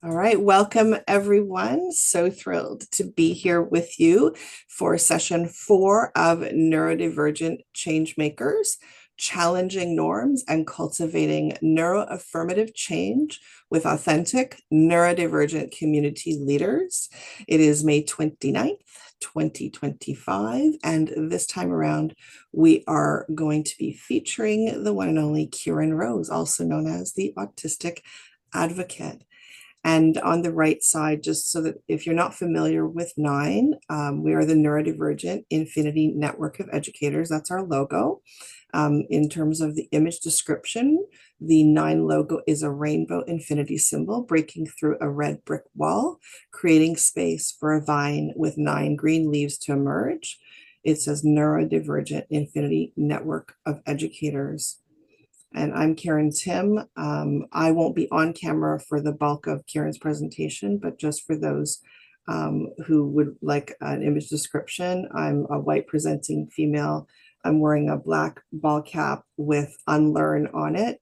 All right, welcome everyone. So thrilled to be here with you for session 4 of Neurodivergent Changemakers, Challenging Norms and Cultivating Neuroaffirmative Change with Authentic Neurodivergent Community Leaders. It is May 29th, 2025, and this time around we are going to be featuring the one and only Kieran Rose, also known as the Autistic Advocate. And on the right side, just so that if you're not familiar with NINE, we are the Neurodivergent Infinity Network of Educators. That's our logo. In terms of the image description, the NINE logo is a rainbow infinity symbol breaking through a red brick wall, creating space for a vine with 9 green leaves to emerge. It says Neurodivergent Infinity Network of Educators. And I'm Karen Tim. I won't be on camera for the bulk of Kieran's presentation, but just for those who would like an image description, I'm a white presenting female. I'm wearing a black ball cap with unlearn on it,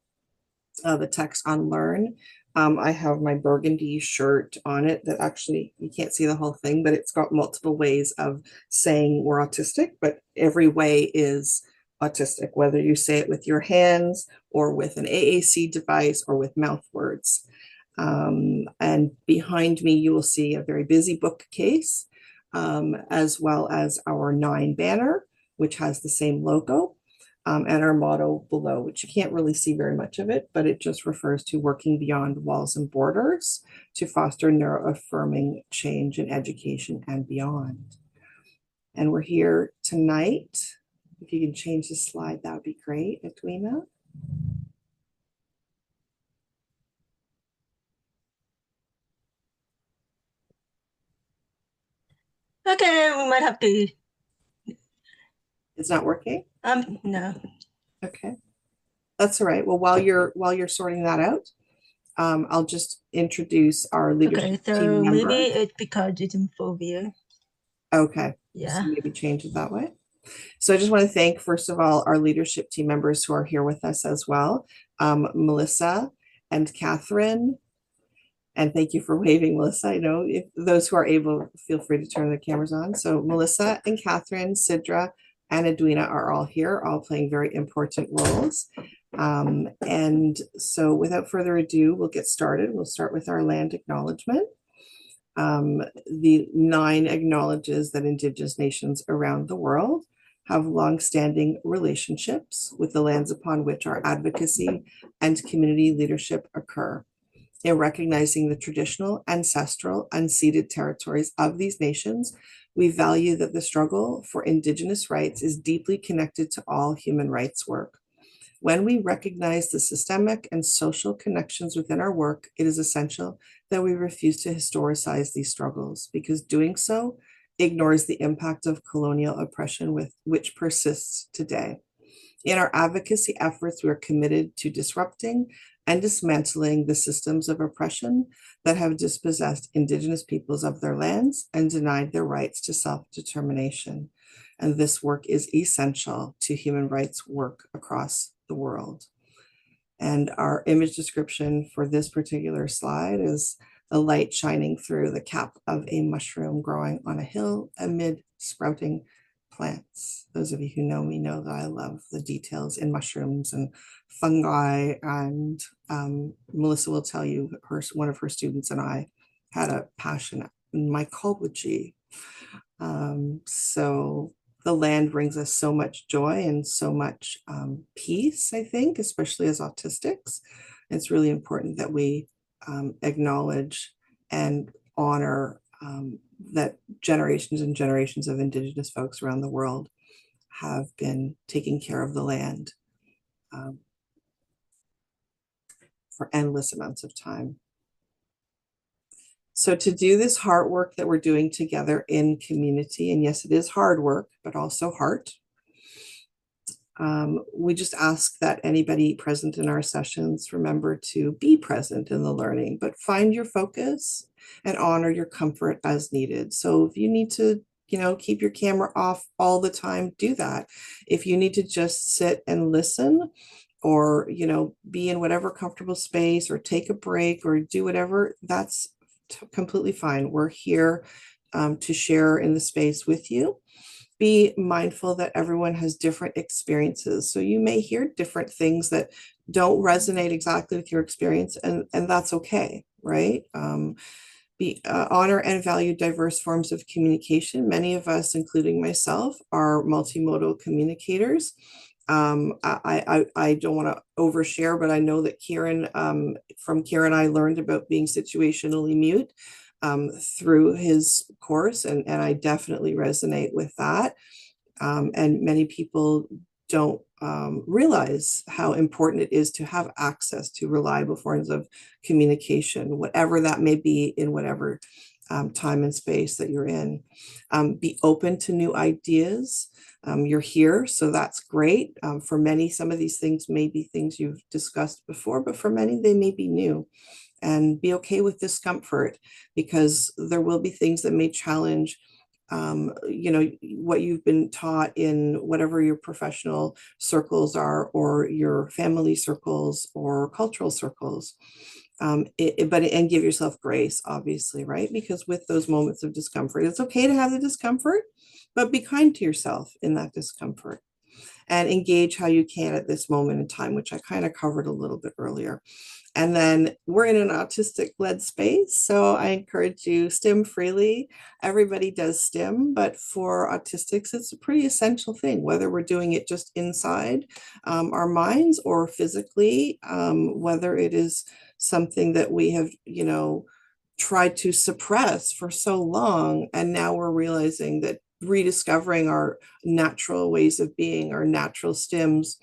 the text unlearn. I have my burgundy shirt on it that actually, you can't see the whole thing, but it's got multiple ways of saying we're autistic, but every way is autistic, whether you say it with your hands or with an AAC device or with mouth words. And behind me, you will see a very busy bookcase, as well as our NINE banner, which has the same logo, and our motto below, which you can't really see very much of it, but it just refers to working beyond walls and borders to foster neuroaffirming change in education and beyond. And we're here tonight. If you can change the slide, that would be great, Edwina. Okay, we might have to. It's not working? No. Okay. That's all right. Well, while you're sorting that out, I'll just introduce our leadership Okay, team so member. maybe it's because it's in full view. Okay. Yeah. So maybe change it that way. So I just want to thank, first of all, our leadership team members who are here with us as well, Melissa and Catherine. And thank you for waving, Melissa. I know if those who are able, feel free to turn the cameras on. So Melissa and Catherine, Sidra, and Edwina are all here, all playing very important roles. And so without further ado, we'll get started. We'll start with our land acknowledgement. The NINE acknowledges that Indigenous nations around the world have long-standing relationships with the lands upon which our advocacy and community leadership occur. In recognizing the traditional, ancestral, unceded territories of these nations, we value that the struggle for Indigenous rights is deeply connected to all human rights work. When we recognize the systemic and social connections within our work, it is essential that we refuse to historicize these struggles, because doing so ignores the impact of colonial oppression which persists today. In our advocacy efforts, we are committed to disrupting and dismantling the systems of oppression that have dispossessed Indigenous peoples of their lands and denied their rights to self-determination. And this work is essential to human rights work across the world. And our image description for this particular slide is the light shining through the cap of a mushroom growing on a hill amid sprouting plants. Those of you who know me know that I love the details in mushrooms and fungi, and Melissa will tell you one of her students and I had a passion in mycology. So the land brings us so much joy and so much peace, I think, especially as autistics. It's really important that we acknowledge and honor that generations and generations of Indigenous folks around the world have been taking care of the land for endless amounts of time. So to do this heart work that we're doing together in community, and yes, it is hard work, but also heart, we just ask that anybody present in our sessions remember to be present in the learning, but find your focus and honor your comfort as needed. So if you need to, keep your camera off all the time, do that. If you need to just sit and listen, or, be in whatever comfortable space, or take a break, or do whatever, that's completely fine. We're here to share in the space with you. Be mindful that everyone has different experiences. So you may hear different things that don't resonate exactly with your experience, and that's okay, right? Honor and value diverse forms of communication. Many of us, including myself, are multimodal communicators. I don't want to overshare, but I know that Kieran, from Kieran, I learned about being situationally mute through his course, and I definitely resonate with that. And many people don't realize how important it is to have access to reliable forms of communication, whatever that may be in whatever time and space that you're in. Be open to new ideas. You're here, so that's great. For many, some of these things may be things you've discussed before, but for many, they may be new. And be okay with discomfort, because there will be things that may challenge what you've been taught in whatever your professional circles are, or your family circles or cultural circles. And give yourself grace, obviously, right? Because with those moments of discomfort, it's okay to have the discomfort, but be kind to yourself in that discomfort, and engage how you can at this moment in time, which I kind of covered a little bit earlier. And then we're in an autistic led space. So I encourage you, stim freely. Everybody does stim, but for autistics, it's a pretty essential thing, whether we're doing it just inside our minds or physically, whether it is something that we have, tried to suppress for so long. And now we're realizing that rediscovering our natural ways of being, our natural stims,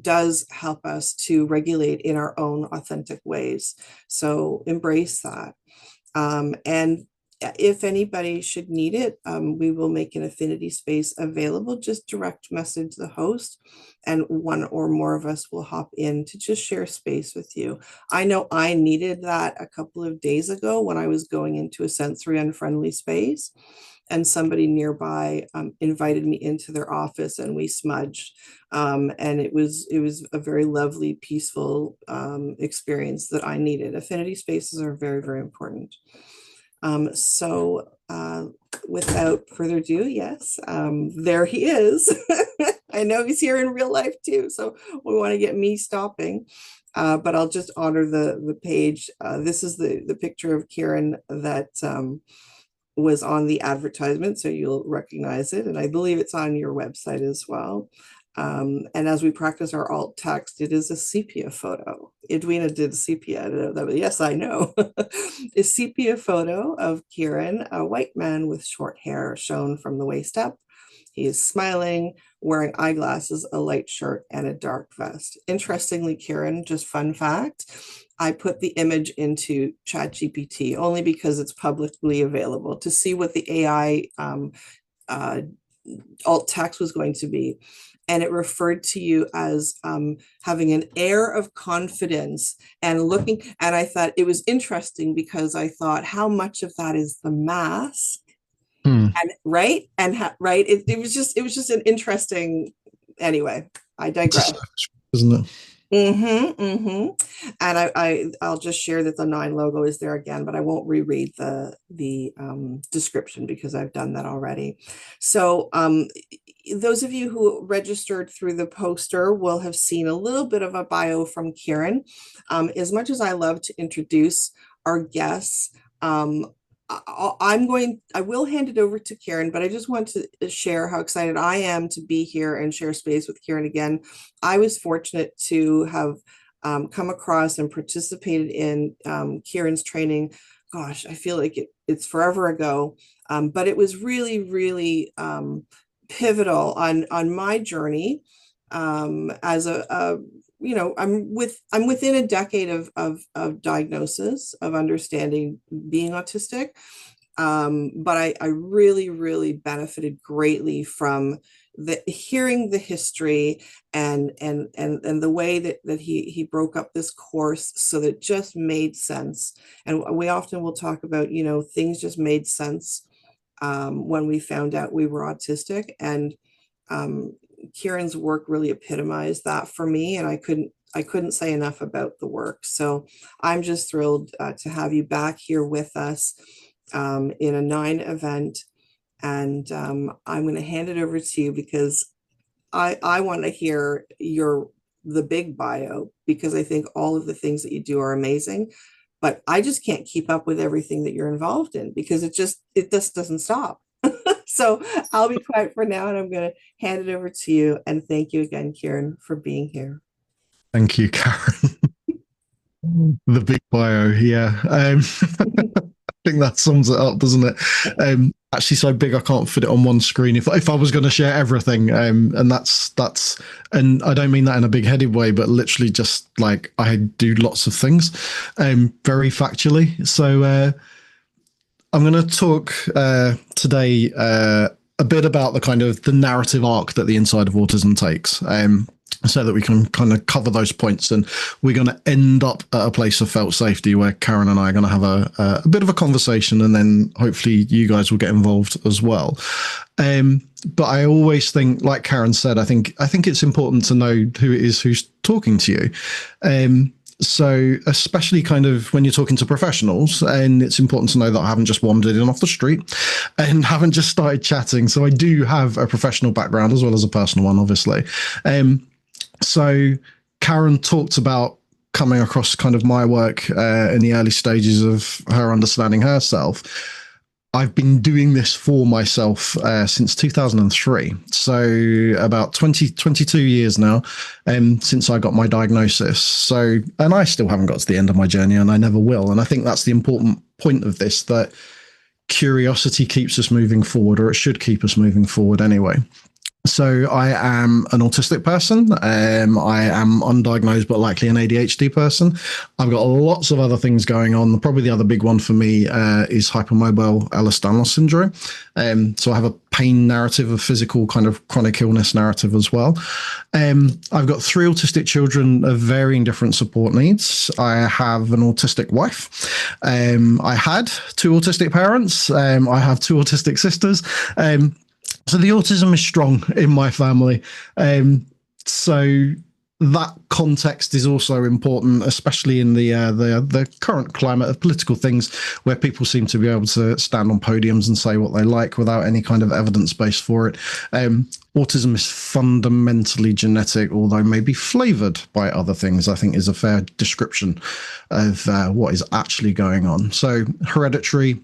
does help us to regulate in our own authentic ways. So embrace that. And if anybody should need it, we will make an affinity space available. Just direct message the host, and one or more of us will hop in to just share space with you. I know I needed that a couple of days ago when I was going into a sensory unfriendly space, and somebody nearby invited me into their office, and we smudged. And it was a very lovely, peaceful experience that I needed. Affinity spaces are very, very important. So without further ado, yes, there he is. I know he's here in real life too, so we want to get me stopping. But I'll just honor the page. This is the picture of Kieran that was on the advertisement, so you'll recognize it. And I believe it's on your website as well. And as we practice our alt text, it is a sepia photo. Edwina did sepia. Yes, I know. A sepia photo of Kieran, a white man with short hair shown from the waist up. He is smiling, wearing eyeglasses, a light shirt, and a dark vest. Interestingly, Kieran, just fun fact, I put the image into ChatGPT only because it's publicly available to see what the AI alt text was going to be. And it referred to you as having an air of confidence and looking. And I thought it was interesting because I thought, how much of that is the mask? And right. And right. It was just an interesting, anyway, I digress. Isn't it? And I'll just share that the 9 logo is there again, but I won't reread the description because I've done that already. So those of you who registered through the poster will have seen a little bit of a bio from Kieran. As much as I love to introduce our guests, I will hand it over to Kieran, but I just want to share how excited I am to be here and share space with Kieran again. I was fortunate to have come across and participated in Kieran's training. Gosh, I feel like it's forever ago, but it was really, really pivotal on my journey as I'm within a decade of diagnosis, of understanding being autistic. But I really, really benefited greatly from hearing the history and the way that he broke up this course so that it just made sense. And we often will talk about, things just made sense when we found out we were autistic. And Kieran's work really epitomized that for me, and I couldn't say enough about the work. So I'm just thrilled to have you back here with us in a 9 event. And I'm going to hand it over to you because I want to hear the big bio, because I think all of the things that you do are amazing, but I just can't keep up with everything that you're involved in because it just doesn't stop. So I'll be quiet for now and I'm going to hand it over to you. And thank you again, Kieran, for being here. Thank you, Karen. The big bio, yeah. I think that sums it up, doesn't it? Actually, so big I can't fit it on one screen. If I was going to share everything, and that's, and I don't mean that in a big-headed way, but literally just like I do lots of things, very factually. So I'm going to talk today a bit about the kind of the narrative arc that the Inside of Autism takes. So that we can kind of cover those points, and we're going to end up at a place of felt safety where Karen and I are going to have a bit of a conversation, and then hopefully you guys will get involved as well. But I always think, like Karen said, I think it's important to know who it is who's talking to you. So especially kind of when you're talking to professionals, and it's important to know that I haven't just wandered in off the street and haven't just started chatting. So I do have a professional background as well as a personal one, obviously. So Karen talked about coming across kind of my work in the early stages of her understanding herself. I've been doing this for myself since 2003. So about 22 years now since I got my diagnosis. So, and I still haven't got to the end of my journey, and I never will. And I think that's the important point of this, that curiosity keeps us moving forward, or it should keep us moving forward anyway. So I am an autistic person. I am undiagnosed, but likely an ADHD person. I've got lots of other things going on. Probably the other big one for me is hypermobile Ehlers-Danlos syndrome. So I have a pain narrative, a physical kind of chronic illness narrative as well. I've got 3 autistic children of varying different support needs. I have an autistic wife. I had 2 autistic parents. I have 2 autistic sisters. So the autism is strong in my family. So that context is also important, especially in the current climate of political things, where people seem to be able to stand on podiums and say what they like without any kind of evidence base for it. Autism is fundamentally genetic, although maybe flavored by other things, I think is a fair description of what is actually going on. So hereditary,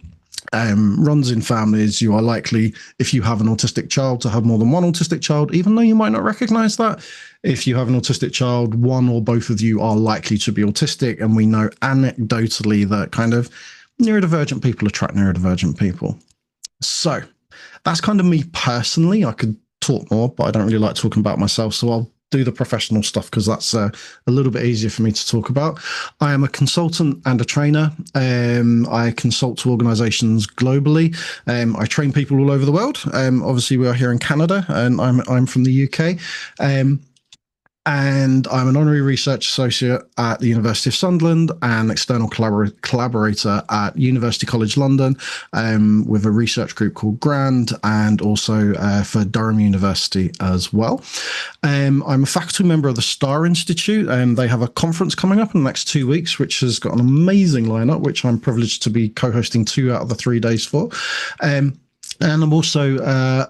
runs in families. You are likely, if you have an autistic child, to have more than one autistic child, even though you might not recognize that. If you have an autistic child, one or both of you are likely to be autistic. And we know anecdotally that kind of neurodivergent people attract neurodivergent people. So that's kind of me personally. I could talk more, but I don't really like talking about myself. So I'll do the professional stuff because that's a little bit easier for me to talk about. I am a consultant and a trainer. I consult to organizations globally. I train people all over the world. Obviously we are here in Canada, and I'm from the UK. And I'm an honorary research associate at the University of Sunderland and external collaborator at University College London, with a research group called GRAND, and also for Durham University as well. I'm a faculty member of the STAR Institute, and they have a conference coming up in the next 2 weeks, which has got an amazing lineup, which I'm privileged to be co-hosting 2 out of the 3 days for. And I'm also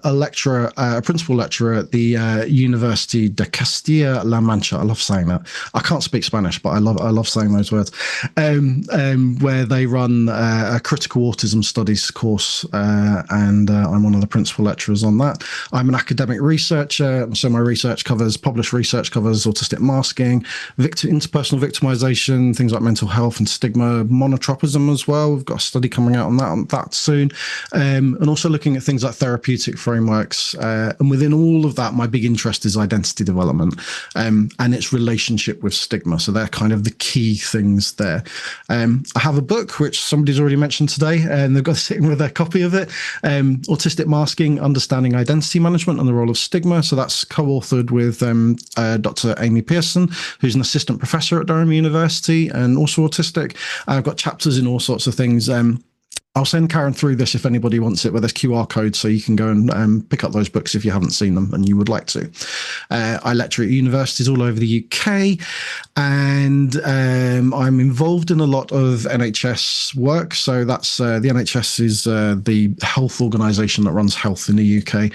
a lecturer, a principal lecturer at the University de Castilla-La Mancha. I love saying that. I can't speak Spanish, but I love saying those words. Where they run a critical autism studies course, and I'm one of the principal lecturers on that. I'm an academic researcher, so my research covers, published research covers autistic masking, interpersonal victimization, things like mental health and stigma, monotropism as well. We've got a study coming out on that soon, and also looking at things like therapeutic frameworks. And within all of that, my big interest is identity development, and its relationship with stigma. So they're kind of the key things there. I have a book, which somebody's already mentioned today, and they've got sitting with their copy of it, Autistic Masking, Understanding Identity Management and the Role of Stigma. So that's co-authored with Dr. Amy Pearson, who's an assistant professor at Durham University and also autistic. I've got chapters in all sorts of things. I'll send Karen through this if anybody wants it, where there's QR codes so you can go and pick up those books if you haven't seen them and you would like to. I lecture at universities all over the UK, and I'm involved in a lot of NHS work. So that's the NHS is the health organisation that runs health in the UK.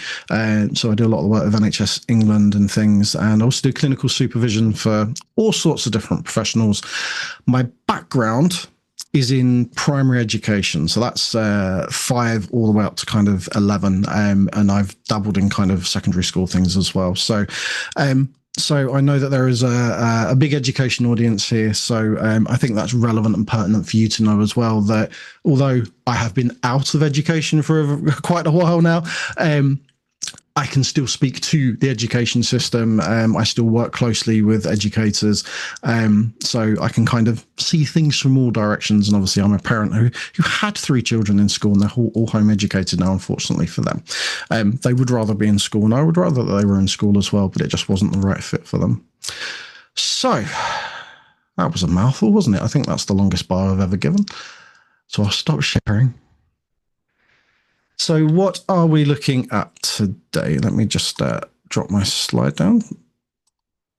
So I do a lot of the work with NHS England and things, and I also do clinical supervision for all sorts of different professionals. My background is in primary education. So that's 5 all the way up to kind of 11. And I've dabbled in kind of secondary school things as well. So I know that there is a big education audience here. So I think that's relevant and pertinent for you to know as well, that although I have been out of education for quite a while now, I can still speak to the education system. I still work closely with educators. So I can kind of see things from all directions. And obviously I'm a parent who had 3 children in school, and they're all home educated now, unfortunately for them. They would rather be in school, and I would rather that they were in school as well, but it just wasn't the right fit for them. So that was a mouthful, wasn't it? I think that's the longest bio I've ever given. So I'll stop sharing. So what are we looking at today? Let me just drop my slide down,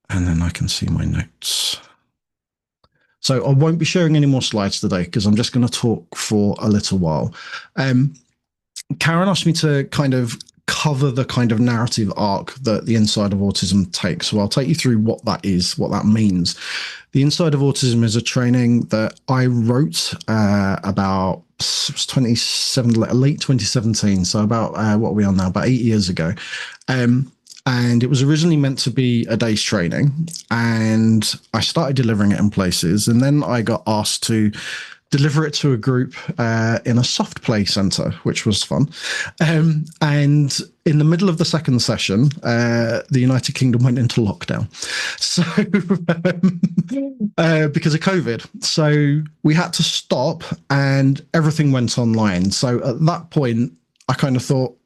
and then I can see my notes. So I won't be sharing any more slides today because I'm just going to talk for a little while. Karen asked me to kind of cover the kind of narrative arc that the Inside of Autism takes. So I'll take you through what that is, what that means. The Inside of Autism is a training that I wrote about late 2017. So about, what are we on now? About 8 years ago. And it was originally meant to be a day's training, and I started delivering it in places. And then I got asked to deliver it to a group in a soft play centre, which was fun. And in the middle of the second session, the United Kingdom went into lockdown. So because of COVID. So we had to stop and everything went online. So at that point, I kind of thought,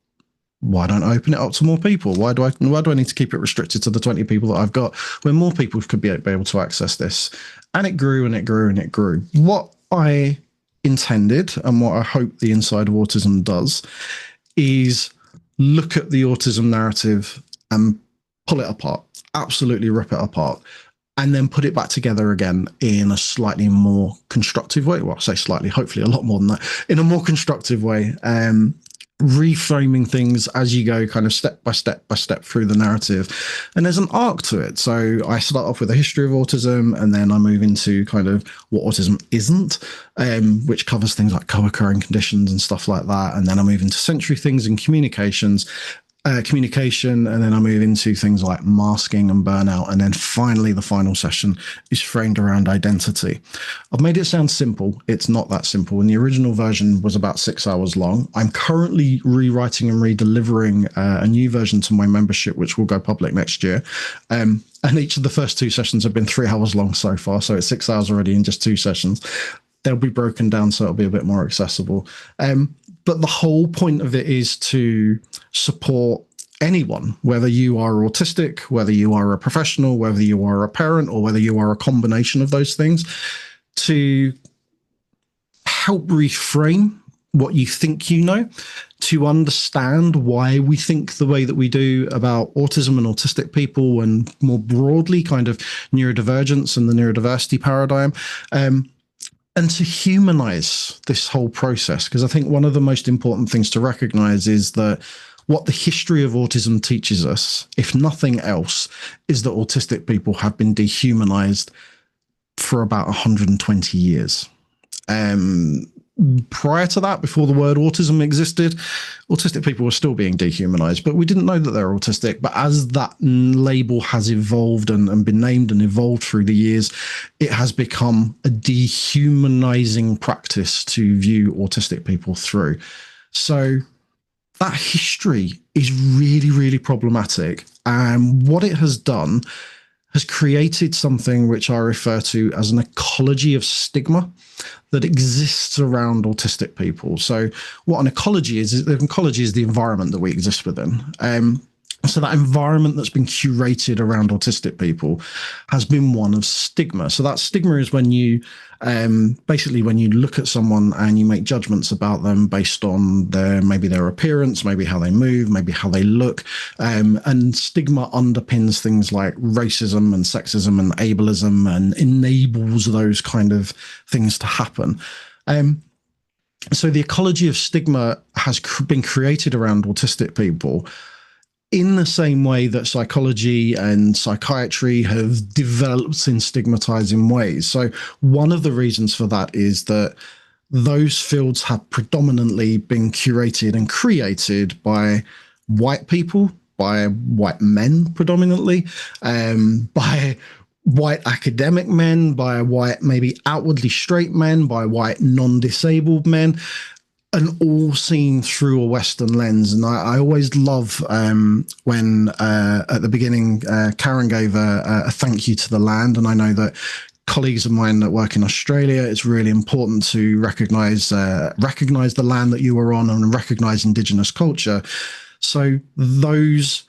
why don't I open it up to more people? Why do I need to keep it restricted to the 20 people that I've got when more people could be able to access this? And it grew and it grew and it grew. What I intended, and what I hope the Inside of Autism does, is look at the autism narrative and pull it apart, absolutely rip it apart, and then put it back together again in a slightly more constructive way. Well, I say slightly, hopefully a lot more than that, in a more constructive way. Reframing things as you go, kind of step by step through the narrative. And there's an arc to it. So I start off with a history of autism, and then I move into kind of what autism isn't, which covers things like co-occurring conditions and stuff like that. And then I move into sensory things and communication, and then I move into things like masking and burnout. And then finally, the final session is framed around identity. I've made it sound simple. It's not that simple. And the original version was about 6 hours long. I'm currently rewriting and redelivering a new version to my membership, which will go public next year. And each of the first 2 sessions have been 3 hours long so far. So it's 6 hours already in just 2 sessions. They'll be broken down so it'll be a bit more accessible. But the whole point of it is to support anyone, whether you are autistic, whether you are a professional, whether you are a parent, or whether you are a combination of those things, to help reframe what you think you know, to understand why we think the way that we do about autism and autistic people, and more broadly kind of neurodivergence and the neurodiversity paradigm. And to humanize this whole process, because I think one of the most important things to recognize is that what the history of autism teaches us, if nothing else, is that autistic people have been dehumanized for about 120 years. Prior to that, before the word autism existed, autistic people were still being dehumanized, but we didn't know that they were autistic. But as that label has evolved and been named and evolved through the years, it has become a dehumanizing practice to view autistic people through. So that history is really, really problematic. And what it has done has created something which I refer to as an ecology of stigma that exists around autistic people. So what an ecology is the environment that we exist within. So that environment that's been curated around autistic people has been one of stigma. So that stigma is when you basically when you look at someone and you make judgments about them based on maybe their appearance, maybe how they move, maybe how they look. And stigma underpins things like racism and sexism and ableism and enables those kind of things to happen. So the ecology of stigma has been created around autistic people in the same way that psychology and psychiatry have developed in stigmatizing ways. So one of the reasons for that is that those fields have predominantly been curated and created by white people, by white men predominantly, by white academic men, by white maybe outwardly straight men, by white non-disabled men, and all seen through a Western lens. And I always love when at the beginning, Karen gave a thank you to the land. And I know that colleagues of mine that work in Australia, it's really important to recognise the land that you are on and recognise Indigenous culture. So those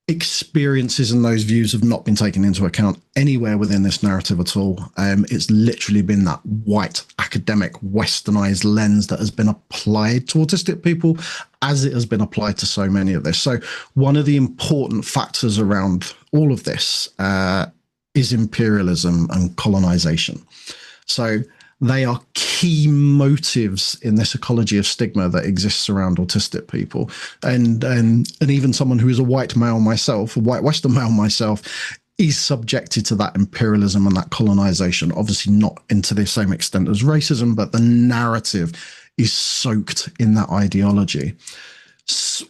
experiences and those views have not been taken into account anywhere within this narrative at all. It's literally been that white academic westernized lens that has been applied to autistic people as it has been applied to so many of this. So one of the important factors around all of this is imperialism and colonization. So they are key motives in this ecology of stigma that exists around autistic people. And even someone who is a white male myself, a white Western male myself, is subjected to that imperialism and that colonization. Obviously not into the same extent as racism, but the narrative is soaked in that ideology.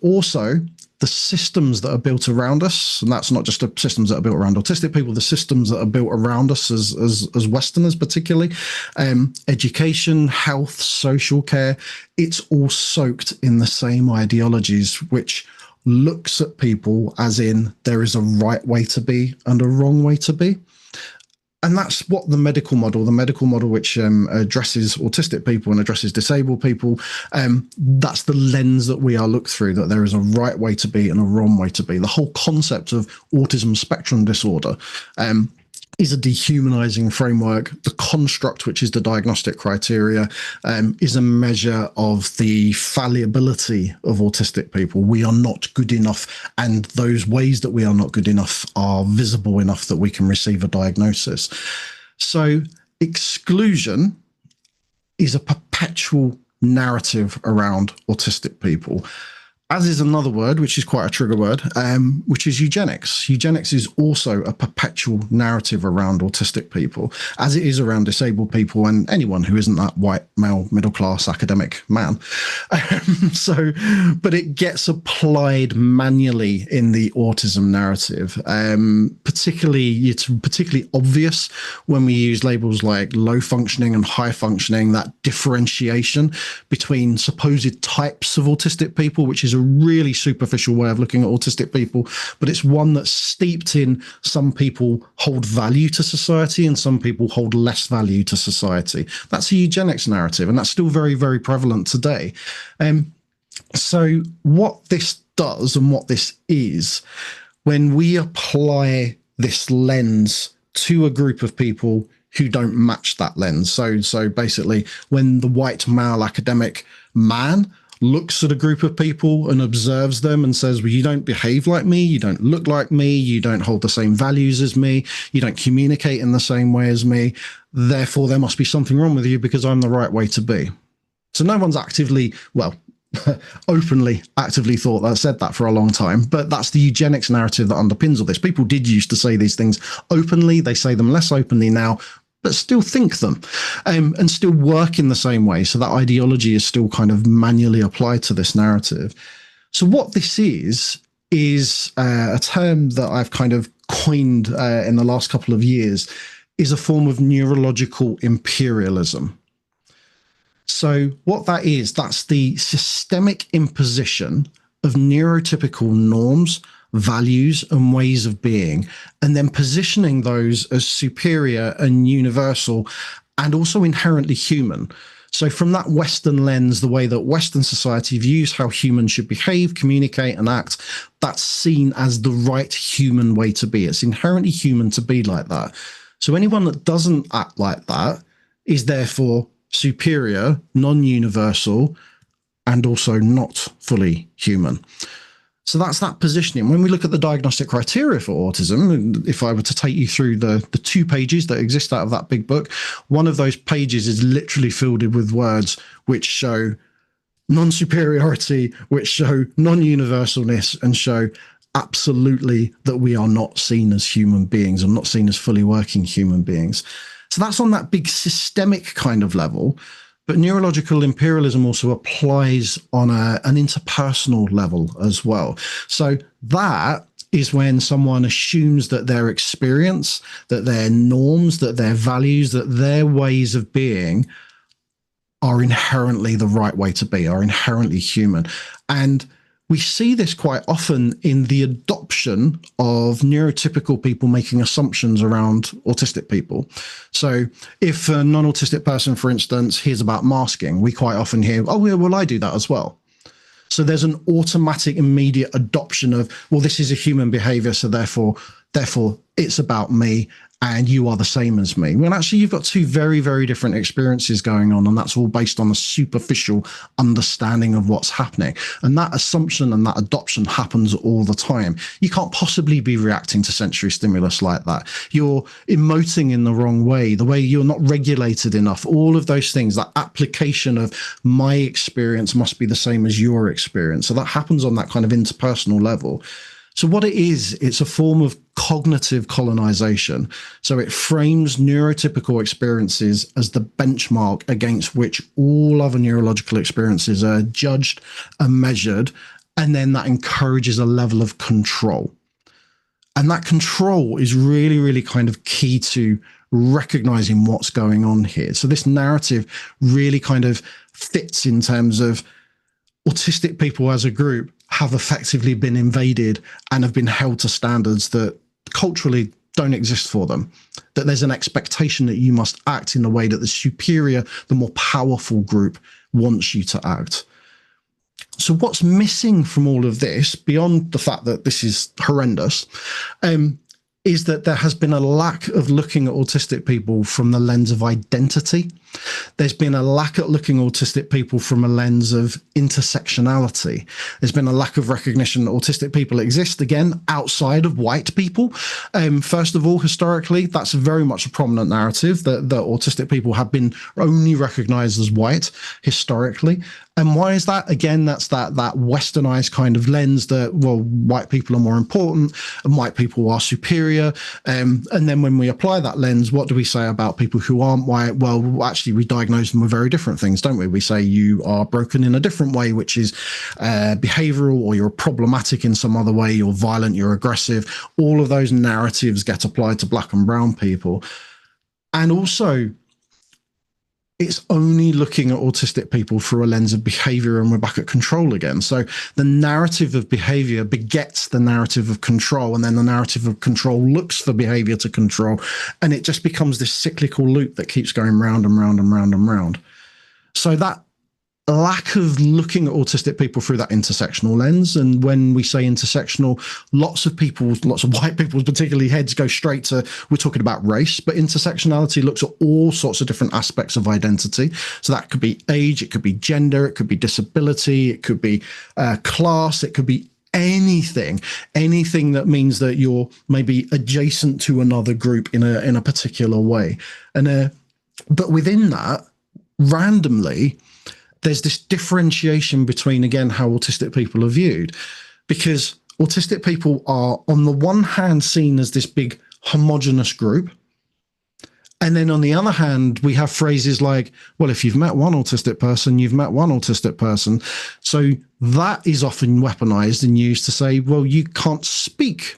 Also, the systems that are built around us, and that's not just the systems that are built around autistic people, the systems that are built around us as Westerners particularly, education, health, social care, it's all soaked in the same ideologies, which looks at people as in there is a right way to be and a wrong way to be. And that's what the medical model which addresses autistic people and addresses disabled people, that's the lens that we are looked through, that there is a right way to be and a wrong way to be. The whole concept of autism spectrum disorder is a dehumanizing framework. The construct, which is the diagnostic criteria, is a measure of the fallibility of autistic people. We are not good enough, and those ways that we are not good enough are visible enough that we can receive a diagnosis. So exclusion is a perpetual narrative around autistic people, as is another word, which is quite a trigger word, which is eugenics. Eugenics is also a perpetual narrative around autistic people, as it is around disabled people and anyone who isn't that white, male, middle-class academic man. But it gets applied manually in the autism narrative. It's particularly obvious when we use labels like low functioning and high functioning, that differentiation between supposed types of autistic people, which is a really superficial way of looking at autistic people, but it's one that's steeped in some people hold value to society and some people hold less value to society. That's a eugenics narrative, and that's still very, very prevalent today. So what this does and what this is, when we apply this lens to a group of people who don't match that lens. So basically, when the white male academic man looks at a group of people and observes them and says, well, you don't behave like me, you don't look like me, you don't hold the same values as me, you don't communicate in the same way as me, therefore there must be something wrong with you because I'm the right way to be. So no one's openly actively said that for a long time, but that's the eugenics narrative that underpins all this. People did used to say these things openly, they say them less openly now, but still think them and still work in the same way. So that ideology is still kind of manually applied to this narrative. So what this is a term that I've kind of coined in the last couple of years, is a form of neurological imperialism. So what that is, that's the systemic imposition of neurotypical norms, values and ways of being, and then positioning those as superior and universal and also inherently human. So from that Western lens, the way that Western society views how humans should behave, communicate, and act, that's seen as the right human way to be. It's inherently human to be like that. So anyone that doesn't act like that is therefore superior, non-universal, and also not fully human. So that's that positioning. When we look at the diagnostic criteria for autism, if I were to take you through the 2 pages that exist out of that big book, one of those pages is literally filled with words which show non-superiority, which show non-universalness, and show absolutely that we are not seen as human beings and not seen as fully working human beings. So that's on that big systemic kind of level. But neurological imperialism also applies on an interpersonal level as well. So that is when someone assumes that their experience, that their norms, that their values, that their ways of being are inherently the right way to be, are inherently human. And we see this quite often in the adoption of neurotypical people making assumptions around autistic people. So if a non-autistic person, for instance, hears about masking, we quite often hear, oh, yeah, well, I do that as well. So there's an automatic, immediate adoption of, well, this is a human behavior, so therefore it's about me and you are the same as me. Well, actually, you've got 2 very, very different experiences going on, and that's all based on a superficial understanding of what's happening. And that assumption and that adoption happens all the time. You can't possibly be reacting to sensory stimulus like that. You're emoting in the wrong way, the way you're not regulated enough, all of those things, that application of my experience must be the same as your experience. So that happens on that kind of interpersonal level. So what it is, it's a form of cognitive colonization. So it frames neurotypical experiences as the benchmark against which all other neurological experiences are judged and measured. And then that encourages a level of control. And that control is really, really kind of key to recognizing what's going on here. So this narrative really kind of fits in terms of autistic people as a group have effectively been invaded and have been held to standards that culturally don't exist for them, that there's an expectation that you must act in the way that the superior, the more powerful group wants you to act. So what's missing from all of this, beyond the fact that this is horrendous, is that there has been a lack of looking at autistic people from the lens of identity. There's been a lack at looking at autistic people from a lens of intersectionality. There's been a lack of recognition that autistic people exist, again, outside of white people. First of all, historically, that's very much a prominent narrative that autistic people have been only recognized as white historically. And why is that? Again, that's that westernized kind of lens that, well, white people are more important and white people are superior. And then when we apply that lens, what do we say about people who aren't white? Well, actually, we diagnose them with very different things, don't we? We say you are broken in a different way, which is behavioral, or you're problematic in some other way, you're violent, you're aggressive. All of those narratives get applied to black and brown people. And also, it's only looking at autistic people through a lens of behavior, and we're back at control again. So the narrative of behavior begets the narrative of control, and then the narrative of control looks for behavior to control, and it just becomes this cyclical loop that keeps going round and round and round and round. So that lack of looking at autistic people through that intersectional lens, and when we say intersectional, lots of white people's particularly heads go straight to, we're talking about race, but intersectionality looks at all sorts of different aspects of identity. So that could be age, it could be gender, it could be disability, it could be class, it could be anything that means that you're maybe adjacent to another group in a particular way. And but within that, randomly, there's this differentiation between, again, how autistic people are viewed, because autistic people are, on the one hand, seen as this big homogenous group. And then on the other hand, we have phrases like, well, if you've met one autistic person, you've met one autistic person. So that is often weaponized and used to say, well, you can't speak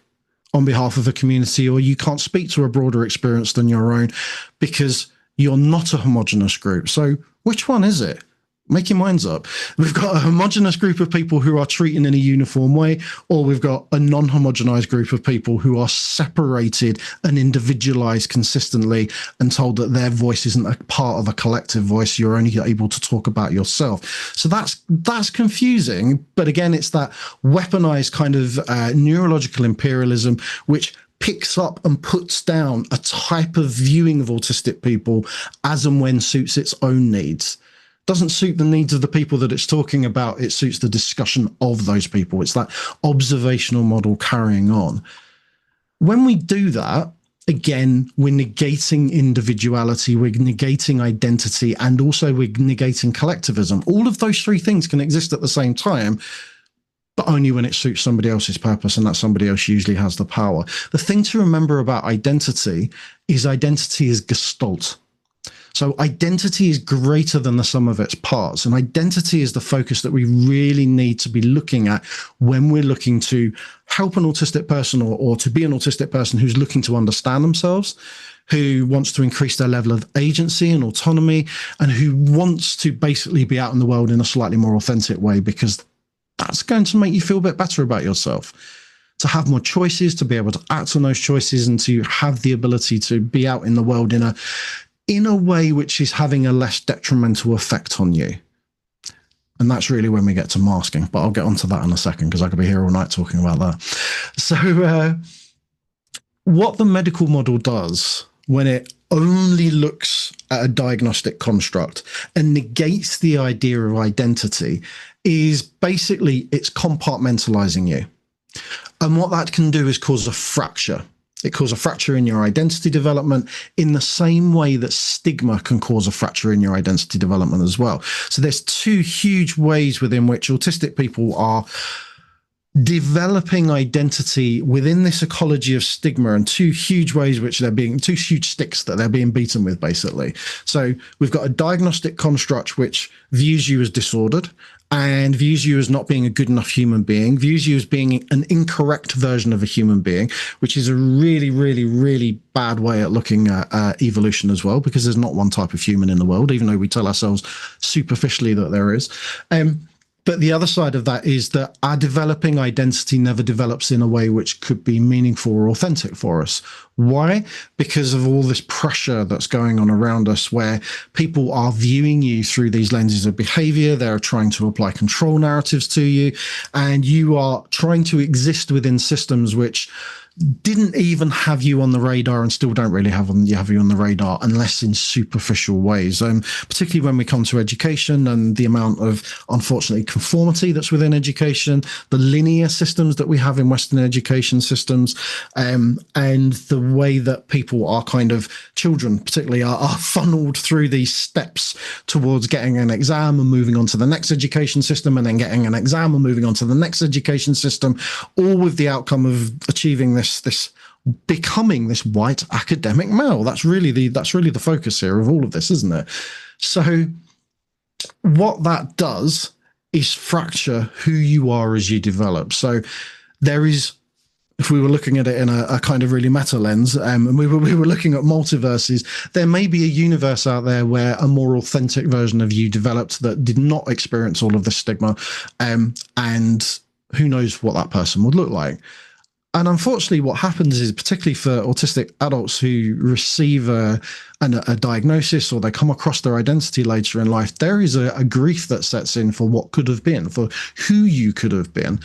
on behalf of a community, or you can't speak to a broader experience than your own because you're not a homogenous group. So which one is it? Make your minds up. We've got a homogenous group of people who are treating in a uniform way, or we've got a non-homogenized group of people who are separated and individualized consistently and told that their voice isn't a part of a collective voice. You're only able to talk about yourself. So that's confusing. But again, it's that weaponized kind of neurological imperialism, which picks up and puts down a type of viewing of autistic people as and when suits its own needs. Doesn't suit the needs of the people that it's talking about. It suits the discussion of those people. It's that observational model carrying on. When we do that, again, we're negating individuality, we're negating identity, and also we're negating collectivism. All of those three things can exist at the same time, but only when it suits somebody else's purpose, and that somebody else usually has the power. The thing to remember about identity is gestalt. So identity is greater than the sum of its parts, and identity is the focus that we really need to be looking at when we're looking to help an autistic person or to be an autistic person who's looking to understand themselves, who wants to increase their level of agency and autonomy, and who wants to basically be out in the world in a slightly more authentic way, because that's going to make you feel a bit better about yourself. To have more choices, to be able to act on those choices, and to have the ability to be out in the world in a way which is having a less detrimental effect on you. And that's really when we get to masking, but I'll get onto that in a second because I could be here all night talking about that. So what the medical model does when it only looks at a diagnostic construct and negates the idea of identity is basically it's compartmentalizing you. And what that can do is cause a fracture. It causes a fracture in your identity development in the same way that stigma can cause a fracture in your identity development as well. So there's two huge ways within which autistic people are developing identity within this ecology of stigma, and two huge ways which they're being, two huge sticks that they're being beaten with, basically. So we've got a diagnostic construct which views you as disordered and views you as not being a good enough human being, views you as being an incorrect version of a human being, which is a really, really, really bad way at looking at evolution as well, because there's not one type of human in the world, even though we tell ourselves superficially that there is. But the other side of that is that our developing identity never develops in a way which could be meaningful or authentic for us. Why? Because of all this pressure that's going on around us, where people are viewing you through these lenses of behavior. They're trying to apply control narratives to you, and you are trying to exist within systems which didn't even have you on the radar and still don't really have you on the radar unless in superficial ways, particularly when we come to education and the amount of, unfortunately, conformity that's within education, the linear systems that we have in Western education systems, and the way that people are kind of, children particularly, are funneled through these steps towards getting an exam and moving on to the next education system, and then getting an exam and moving on to the next education system, all with the outcome of achieving this becoming this white academic male. That's really the focus here of all of this, isn't it? So what that does is fracture who you are as you develop. So there is, if we were looking at it in a kind of really meta lens, and we were looking at multiverses, there may be a universe out there where a more authentic version of you developed that did not experience all of this stigma, and who knows what that person would look like. And unfortunately, what happens is, particularly for autistic adults who receive a diagnosis or they come across their identity later in life, there is a grief that sets in for what could have been, for who you could have been.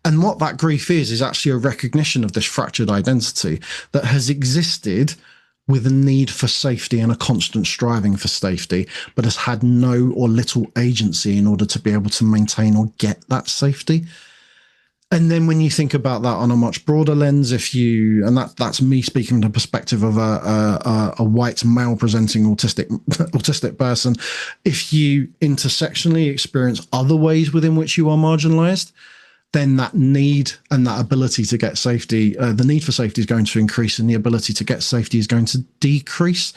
And what that grief is actually a recognition of this fractured identity that has existed with a need for safety and a constant striving for safety, but has had no or little agency in order to be able to maintain or get that safety. And then when you think about that on a much broader lens, and that's me speaking from the perspective of a white male presenting autistic person, if you intersectionally experience other ways within which you are marginalized, then that need and that ability to get safety, the need for safety is going to increase, and the ability to get safety is going to decrease.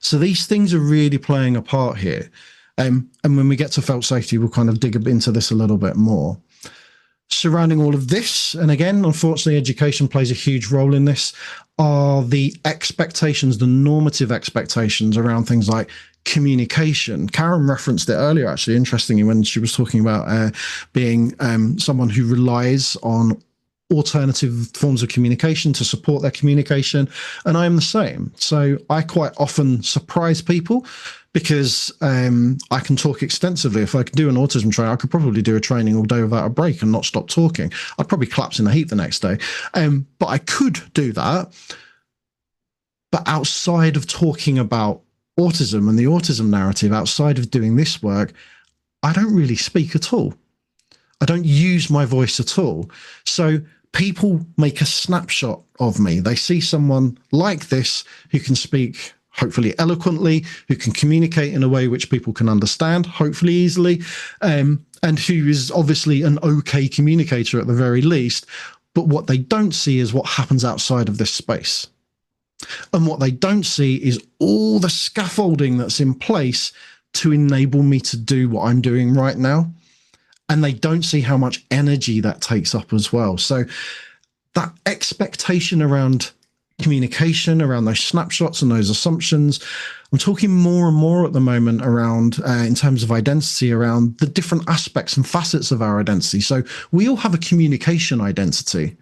So these things are really playing a part here. And when we get to felt safety, we'll kind of dig into this a little bit more. surrounding all of this, and again, unfortunately, education plays a huge role in this, are the expectations, the normative expectations around things like communication. Karen referenced it earlier, actually, interestingly, when she was talking about being someone who relies on alternative forms of communication to support their communication. And I am the same. So I quite often surprise people because I can talk extensively. If I could do an autism training, I could probably do a training all day without a break and not stop talking. I'd probably collapse in a heap the next day. But I could do that. But outside of talking about autism and the autism narrative, outside of doing this work, I don't really speak at all. I don't use my voice at all. So people make a snapshot of me. They see someone like this who can speak hopefully eloquently, who can communicate in a way which people can understand, hopefully easily, and who is obviously an okay communicator at the very least. But what they don't see is what happens outside of this space. And what they don't see is all the scaffolding that's in place to enable me to do what I'm doing right now. And they don't see how much energy that takes up as well. So that expectation around communication, around those snapshots and those assumptions, I'm talking more and more at the moment around, in terms of identity, around the different aspects and facets of our identity. So we all have a communication identity.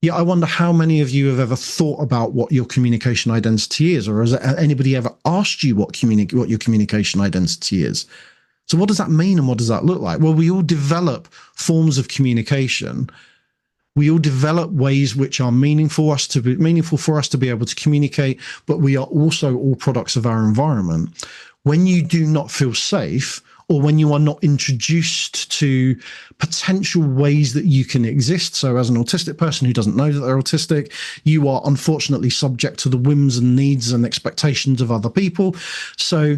Yeah, I wonder how many of you have ever thought about what your communication identity is, or has anybody ever asked you what your communication identity is? So what does that mean and what does that look like? Well, we all develop forms of communication. We all develop ways which are meaningful for us to be able to communicate, but we are also all products of our environment. When you do not feel safe, or when you are not introduced to potential ways that you can exist. So as an autistic person who doesn't know that they're autistic, you are unfortunately subject to the whims and needs and expectations of other people. So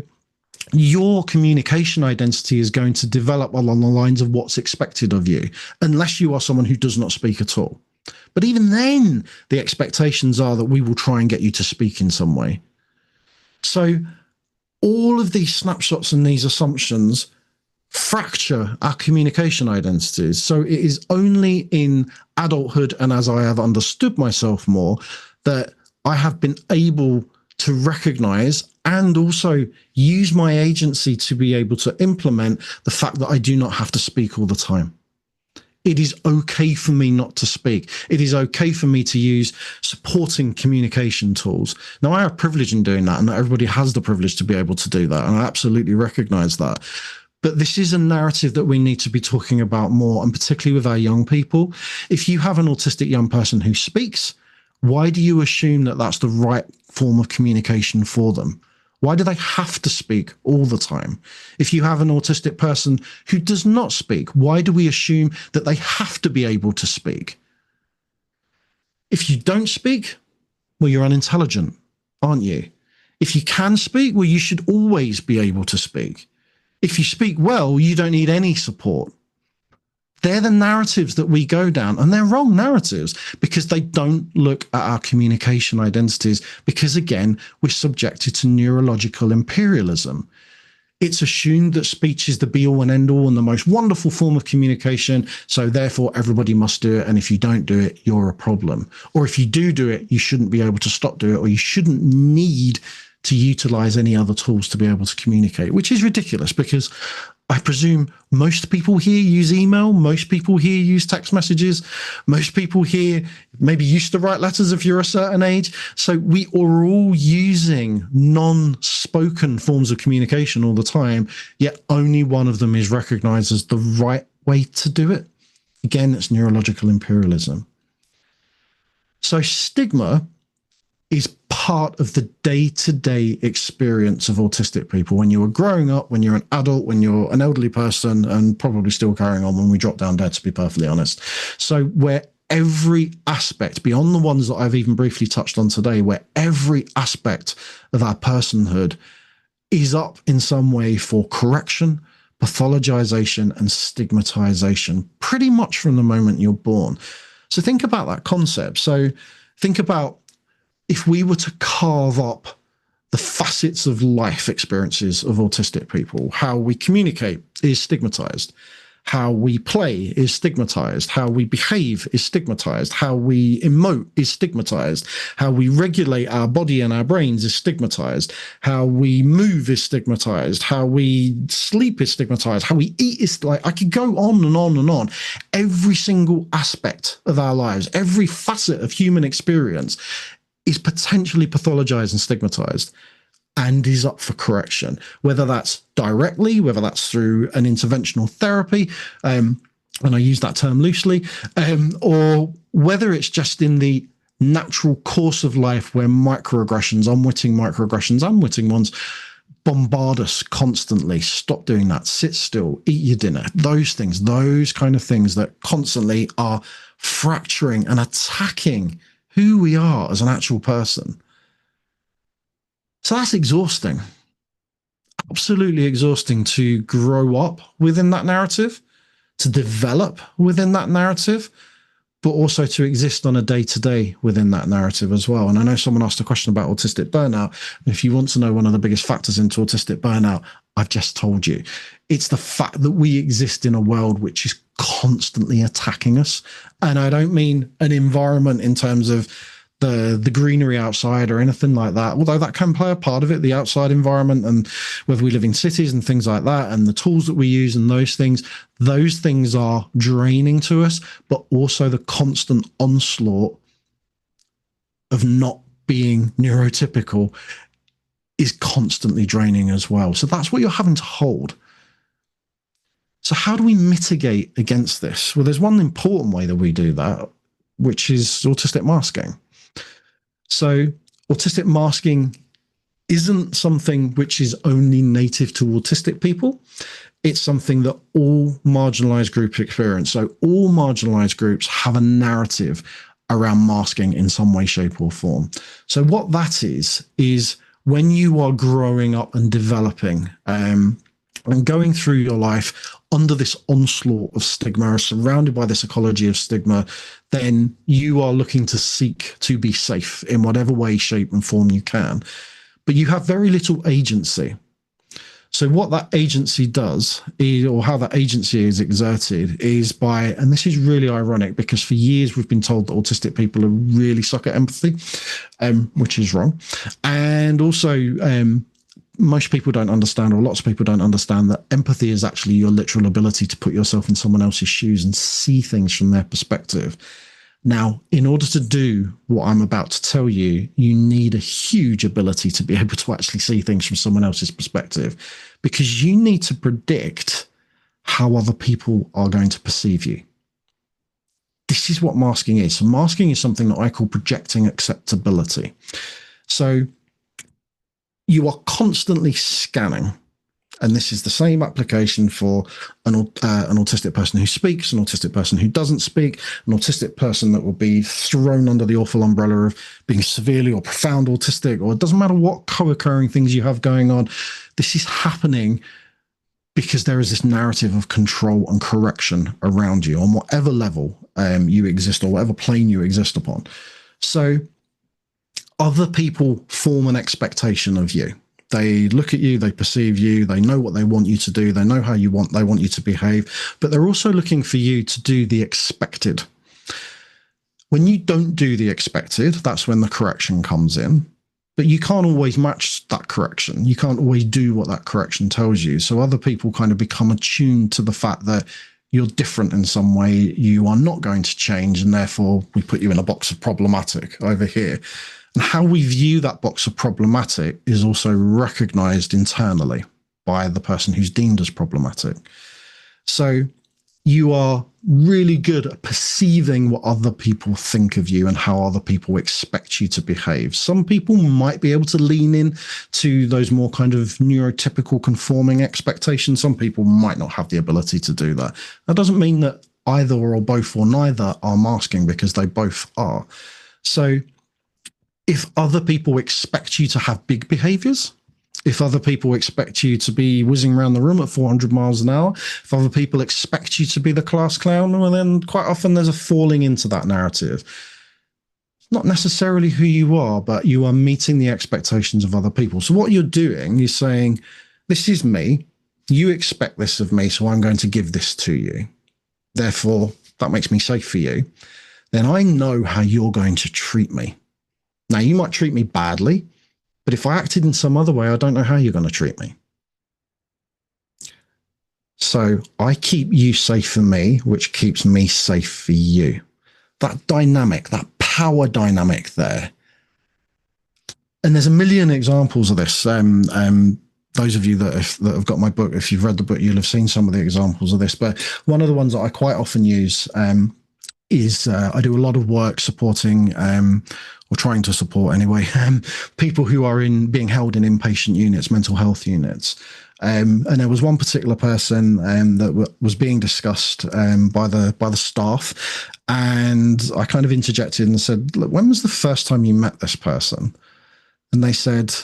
your communication identity is going to develop along the lines of what's expected of you, unless you are someone who does not speak at all. But even then, the expectations are that we will try and get you to speak in some way. So all of these snapshots and these assumptions fracture our communication identities. So it is only in adulthood and as I have understood myself more that I have been able to recognize and also use my agency to be able to implement the fact that I do not have to speak all the time. It is okay for me not to speak. It is okay for me to use supporting communication tools. Now, I have privilege in doing that, and not everybody has the privilege to be able to do that, and I absolutely recognize that. But this is a narrative that we need to be talking about more, and particularly with our young people. If you have an autistic young person who speaks, why do you assume that that's the right form of communication for them? Why do they have to speak all the time? If you have an autistic person who does not speak, why do we assume that they have to be able to speak? If you don't speak, well, you're unintelligent, aren't you? If you can speak, well, you should always be able to speak. If you speak well, you don't need any support. They're the narratives that we go down, and they're wrong narratives because they don't look at our communication identities because, again, we're subjected to neurological imperialism. It's assumed that speech is the be-all and end-all and the most wonderful form of communication, so therefore everybody must do it, and if you don't do it, you're a problem. Or if you do it, you shouldn't be able to stop doing it, or you shouldn't need to utilize any other tools to be able to communicate, which is ridiculous because I presume most people here use email, most people here use text messages, most people here maybe used to write letters if you're a certain age. So we are all using non-spoken forms of communication all the time, yet only one of them is recognized as the right way to do it. Again, it's neurological imperialism. So stigma is part of the day-to-day experience of autistic people. When you are growing up, when you're an adult, when you're an elderly person, and probably still carrying on when we drop down dead, to be perfectly honest. So where every aspect, beyond the ones that I've even briefly touched on today, where every aspect of our personhood is up in some way for correction, pathologization, and stigmatization, pretty much from the moment you're born. So think about that concept. So think about if we were to carve up the facets of life experiences of autistic people, how we communicate is stigmatized, How we play is stigmatized. How we behave is stigmatized. How we emote is stigmatized. How we regulate our body and our brains is stigmatized. How we move is stigmatized. How we sleep is stigmatized. How we eat is, like, I could go on and on and on. Every single aspect of our lives, every facet of human experience is potentially pathologized and stigmatized, and is up for correction, whether that's directly, whether that's through an interventional therapy, and I use that term loosely, or whether it's just in the natural course of life where microaggressions, unwitting ones, bombard us constantly. Stop doing that. Sit still. Eat your dinner. Those things, those kind of things that constantly are fracturing and attacking who we are as an actual person. So that's exhausting, absolutely exhausting, to grow up within that narrative, to develop within that narrative, but also to exist on a day-to-day within that narrative as well. And I know someone asked a question about autistic burnout. And if you want to know one of the biggest factors into autistic burnout, I've just told you. It's the fact that we exist in a world which is constantly attacking us. And I don't mean an environment in terms of the greenery outside or anything like that, although that can play a part of it, the outside environment, and whether we live in cities and things like that, and the tools that we use and those things are draining to us, but also the constant onslaught of not being neurotypical is constantly draining as well. So that's what you're having to hold. So how do we mitigate against this? Well, there's one important way that we do that, which is autistic masking. So autistic masking isn't something which is only native to autistic people. It's something that all marginalized groups experience. So all marginalized groups have a narrative around masking in some way, shape, or form. So what that is when you are growing up and developing and going through your life under this onslaught of stigma, surrounded by this ecology of stigma, then you are looking to seek to be safe in whatever way, shape, and form you can. But you have very little agency. So what that agency does is, or how that agency is exerted, is by, and this is really ironic because for years we've been told that autistic people are really suck at empathy, which is wrong. And also, most people don't understand, or lots of people don't understand, that empathy is actually your literal ability to put yourself in someone else's shoes and see things from their perspective. Now, in order to do what I'm about to tell you, you need a huge ability to be able to actually see things from someone else's perspective, because you need to predict how other people are going to perceive you. This is what masking is. So masking is something that I call projecting acceptability. So you are constantly scanning, and this is the same application for an autistic person who speaks, an autistic person who doesn't speak, an autistic person that will be thrown under the awful umbrella of being severely or profound autistic, or it doesn't matter what co-occurring things you have going on. This is happening because there is this narrative of control and correction around you on whatever level you exist, or whatever plane you exist upon. So other people form an expectation of you. They look at you, they perceive you, they know what they want you to do, they know how they want you to behave, but they're also looking for you to do the expected. When you don't do the expected, that's when the correction comes in. But you can't always match that correction. You can't always do what that correction tells you. So other people kind of become attuned to the fact that you're different in some way, you are not going to change, and therefore we put you in a box of problematic over here. And how we view that box of problematic is also recognized internally by the person who's deemed as problematic. So you are really good at perceiving what other people think of you and how other people expect you to behave. Some people might be able to lean in to those more kind of neurotypical conforming expectations. Some people might not have the ability to do that. That doesn't mean that either or both or neither are masking, because they both are. So if other people expect you to have big behaviors, if other people expect you to be whizzing around the room at 400 miles an hour, if other people expect you to be the class clown, well, then quite often there's a falling into that narrative. It's not necessarily who you are, but you are meeting the expectations of other people. So what you're doing is saying, this is me. you expect this of me, so I'm going to give this to you. Therefore, that makes me safe for you. Then I know how you're going to treat me. Now, you might treat me badly, but if I acted in some other way, I don't know how you're going to treat me. So I keep you safe for me, which keeps me safe for you. That dynamic, that power dynamic there. And there's a million examples of this. Those of you that have got my book, if you've read the book, you'll have seen some of the examples of this. But one of the ones that I quite often use is I do a lot of work supporting, or trying to support anyway, people who are being held in inpatient units, mental health units. And there was one particular person that was being discussed by the staff, and I kind of interjected and said, "Look, when was the first time you met this person?" And they said,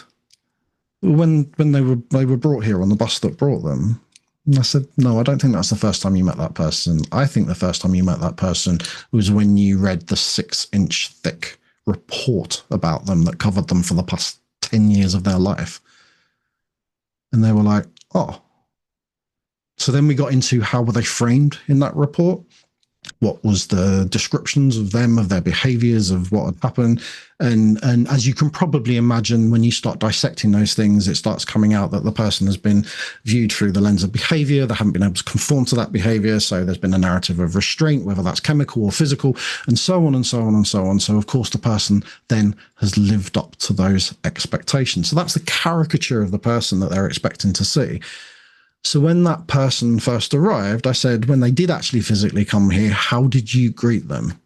when they were brought here on the bus that brought them. And I said, "No, I don't think that's the first time you met that person. I think the first time you met that person was when you read the 6-inch thick report about them that covered them for the past 10 years of their life." And they were like, "Oh." So then we got into how were they framed in that report? What was the descriptions of them, of their behaviors, of what had happened? And as you can probably imagine, when you start dissecting those things, it starts coming out that the person has been viewed through the lens of behavior. They haven't been able to conform to that behavior. So there's been a narrative of restraint, whether that's chemical or physical, and so on and so on and so on. So of course, the person then has lived up to those expectations. So that's the caricature of the person that they're expecting to see. So when that person first arrived, I said, when they did actually physically come here, how did you greet them?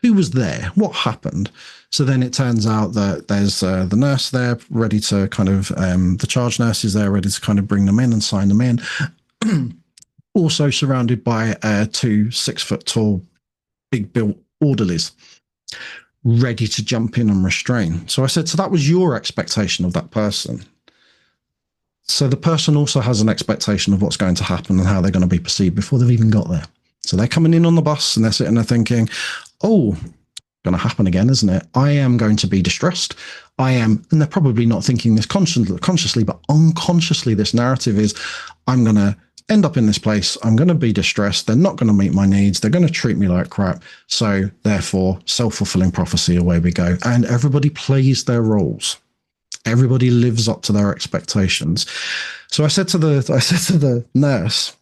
Who was there? What happened? So then it turns out that there's the nurse there ready to kind of, the charge nurse is there ready to kind of bring them in and sign them in. Also surrounded by 2 6-foot-tall, big-built orderlies ready to jump in and restrain. So I said, so that was your expectation of that person. So the person also has an expectation of what's going to happen and how they're going to be perceived before they've even got there. So they're coming in on the bus and they're sitting there thinking, "Oh, going to happen again, isn't it? I am going to be distressed. I am," and they're probably not thinking this consciously, but unconsciously, this narrative is, "I'm going to end up in this place. I'm going to be distressed. They're not going to meet my needs. They're going to treat me like crap. So therefore, self-fulfilling prophecy, away we go." And everybody plays their roles. Everybody lives up to their expectations. So I said to the nurse,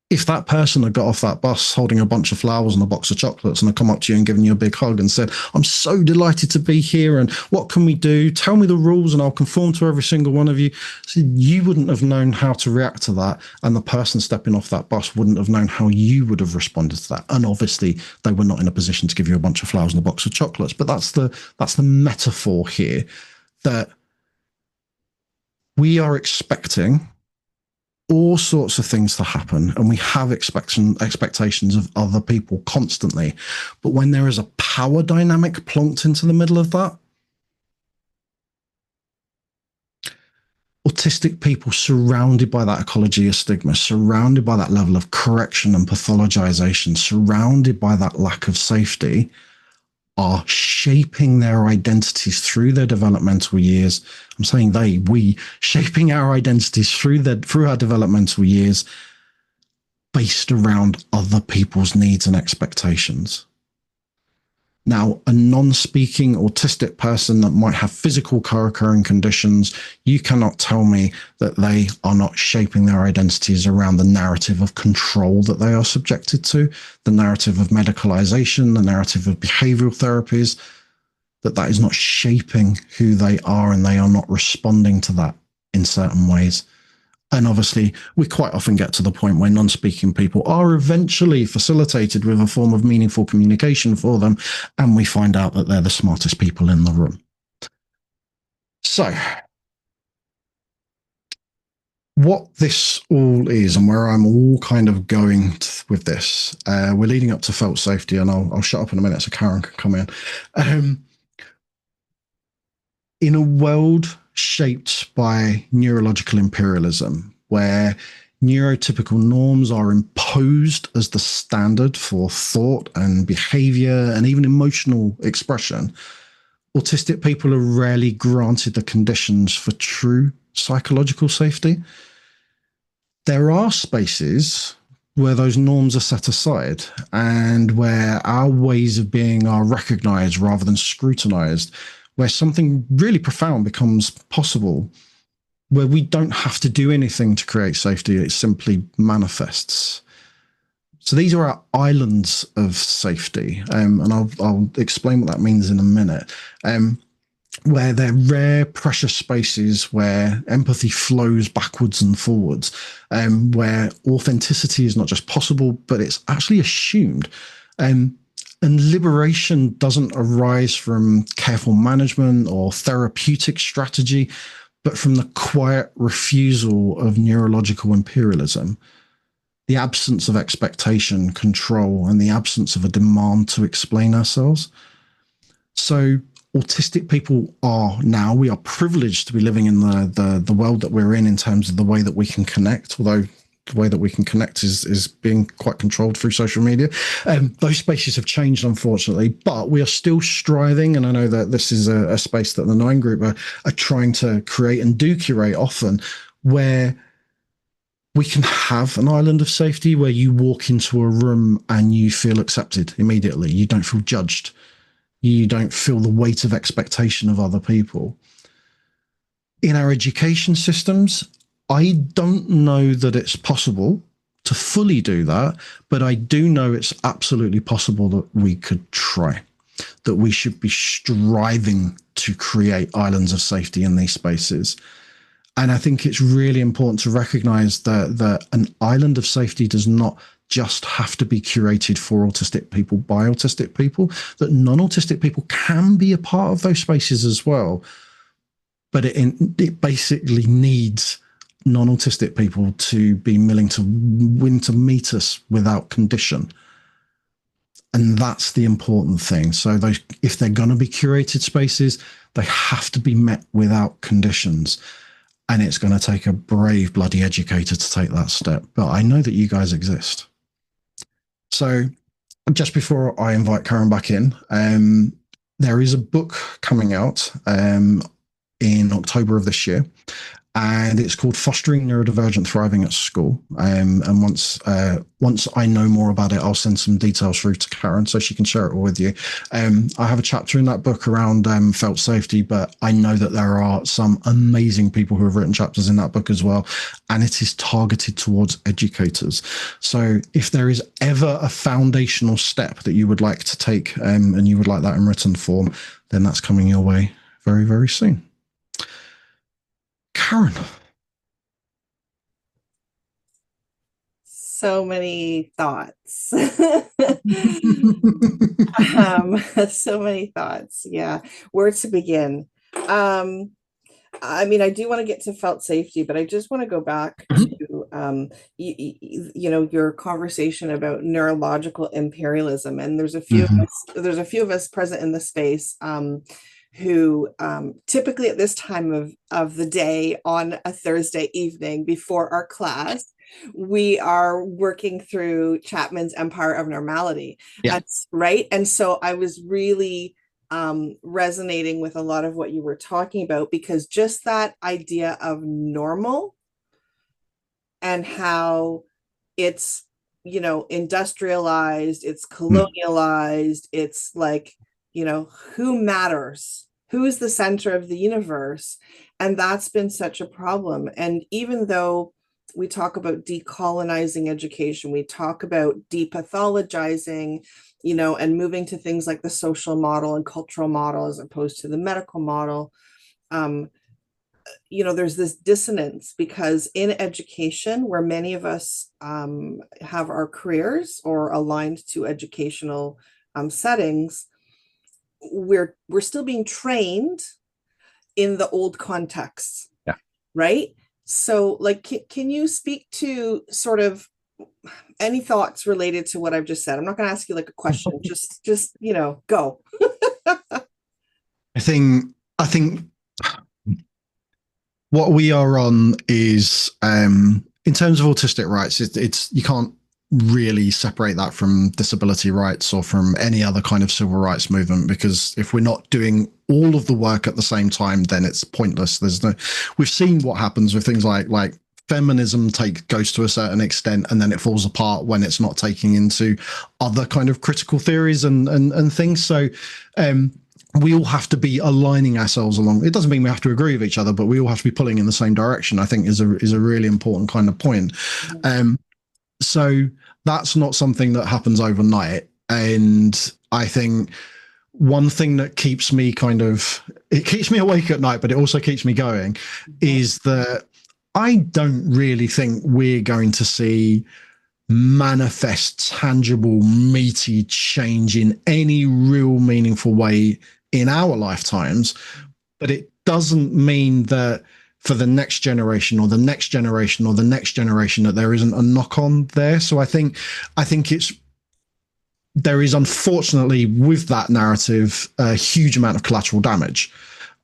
if that person had got off that bus holding a bunch of flowers and a box of chocolates and had come up to you and given you a big hug and said, "I'm so delighted to be here and what can we do? Tell me the rules and I'll conform to every single one of you." So you wouldn't have known how to react to that, and the person stepping off that bus wouldn't have known how you would have responded to that. And obviously they were not in a position to give you a bunch of flowers and a box of chocolates. But that's the metaphor here, that we are expecting all sorts of things to happen, and we have expectations of other people constantly. But when there is a power dynamic plonked into the middle of that, autistic people surrounded by that ecology of stigma, surrounded by that level of correction and pathologization, surrounded by that lack of safety, are shaping their identities through their developmental years. I'm saying we shaping our identities through our developmental years based around other people's needs and expectations. Now, a non-speaking autistic person that might have physical co-occurring conditions, you cannot tell me that they are not shaping their identities around the narrative of control that they are subjected to, the narrative of medicalization, the narrative of behavioral therapies, that is not shaping who they are, and they are not responding to that in certain ways. And obviously, we quite often get to the point where non-speaking people are eventually facilitated with a form of meaningful communication for them, and we find out that they're the smartest people in the room. So, what this all is, and where I'm all kind of going with this, we're leading up to felt safety, and I'll shut up in a minute so Karen can come in. In a world shaped by neurological imperialism, where neurotypical norms are imposed as the standard for thought and behavior and even emotional expression, autistic people are rarely granted the conditions for true psychological safety. there are spaces where those norms are set aside and where our ways of being are recognized rather than scrutinized, where something really profound becomes possible, where we don't have to do anything to create safety. It simply manifests. So these are our islands of safety, and I'll explain what that means in a minute, where they're rare, precious spaces where empathy flows backwards and forwards, where authenticity is not just possible, but it's actually assumed. And liberation doesn't arise from careful management or therapeutic strategy, but from the quiet refusal of neurological imperialism, the absence of expectation, control, and the absence of a demand to explain ourselves. So autistic people we are privileged to be living in the world that we're in terms of the way that we can connect, although the way that we can connect is being quite controlled through social media. Those spaces have changed, unfortunately, but we are still striving, and I know that this is a space that the 9 Group are trying to create and do curate often, where we can have an island of safety where you walk into a room and you feel accepted immediately. You don't feel judged. You don't feel the weight of expectation of other people. In our education systems, I don't know that it's possible to fully do that, but I do know it's absolutely possible that we could try, that we should be striving to create islands of safety in these spaces. And I think it's really important to recognize that an island of safety does not just have to be curated for autistic people by autistic people, that non-autistic people can be a part of those spaces as well. But it basically needs non-autistic people to be willing to meet us without condition. And that's the important thing. So if they're going to be curated spaces, they have to be met without conditions. And it's going to take a brave bloody educator to take that step. But I know that you guys exist. So just before I invite Karen back in, there is a book coming out in October of this year, and it's called Fostering Neurodivergent Thriving at School. And once I know more about it, I'll send some details through to Karen so she can share it all with you. I have a chapter in that book around felt safety, but I know that there are some amazing people who have written chapters in that book as well, and it is targeted towards educators. So if there is ever a foundational step that you would like to take, and you would like that in written form, then that's coming your way very, very soon. Karen. So many thoughts. So many thoughts. Yeah. Where to begin? I mean, I do want to get to felt safety, but I just want to go back to, your conversation about neurological imperialism. And there's a few of us present in the space, who typically at this time of the day on a Thursday evening before our class, we are working through Chapman's Empire of Normality. Yeah. Right. And so I was really resonating with a lot of what you were talking about, because just that idea of normal and how it's, industrialized, it's colonialized, it's like, who matters? Who's the center of the universe? And that's been such a problem. And even though we talk about decolonizing education, we talk about depathologizing, and moving to things like the social model and cultural model as opposed to the medical model, there's this dissonance, because in education, where many of us have our careers or aligned to educational settings, we're still being trained in the old context. Yeah. Right. So can you speak to sort of any thoughts related to what I've just said? I'm not going to ask you like a question, just go. I think what we are on is, in terms of autistic rights, it's you can't really separate that from disability rights or from any other kind of civil rights movement, because if we're not doing all of the work at the same time, then it's pointless. We've seen what happens with things like feminism goes to a certain extent, and then it falls apart when it's not taking into other kind of critical theories and things. So we all have to be aligning ourselves along. It doesn't mean we have to agree with each other, but we all have to be pulling in the same direction, I think is a really important kind of point. So that's not something that happens overnight. And I think one thing that keeps me awake at night, but it also keeps me going, is that I don't really think we're going to see manifest, tangible, meaty change in any real meaningful way in our lifetimes. But it doesn't mean that for the next generation or the next generation or the next generation that there isn't a knock on there. So I think there is, unfortunately, with that narrative, a huge amount of collateral damage,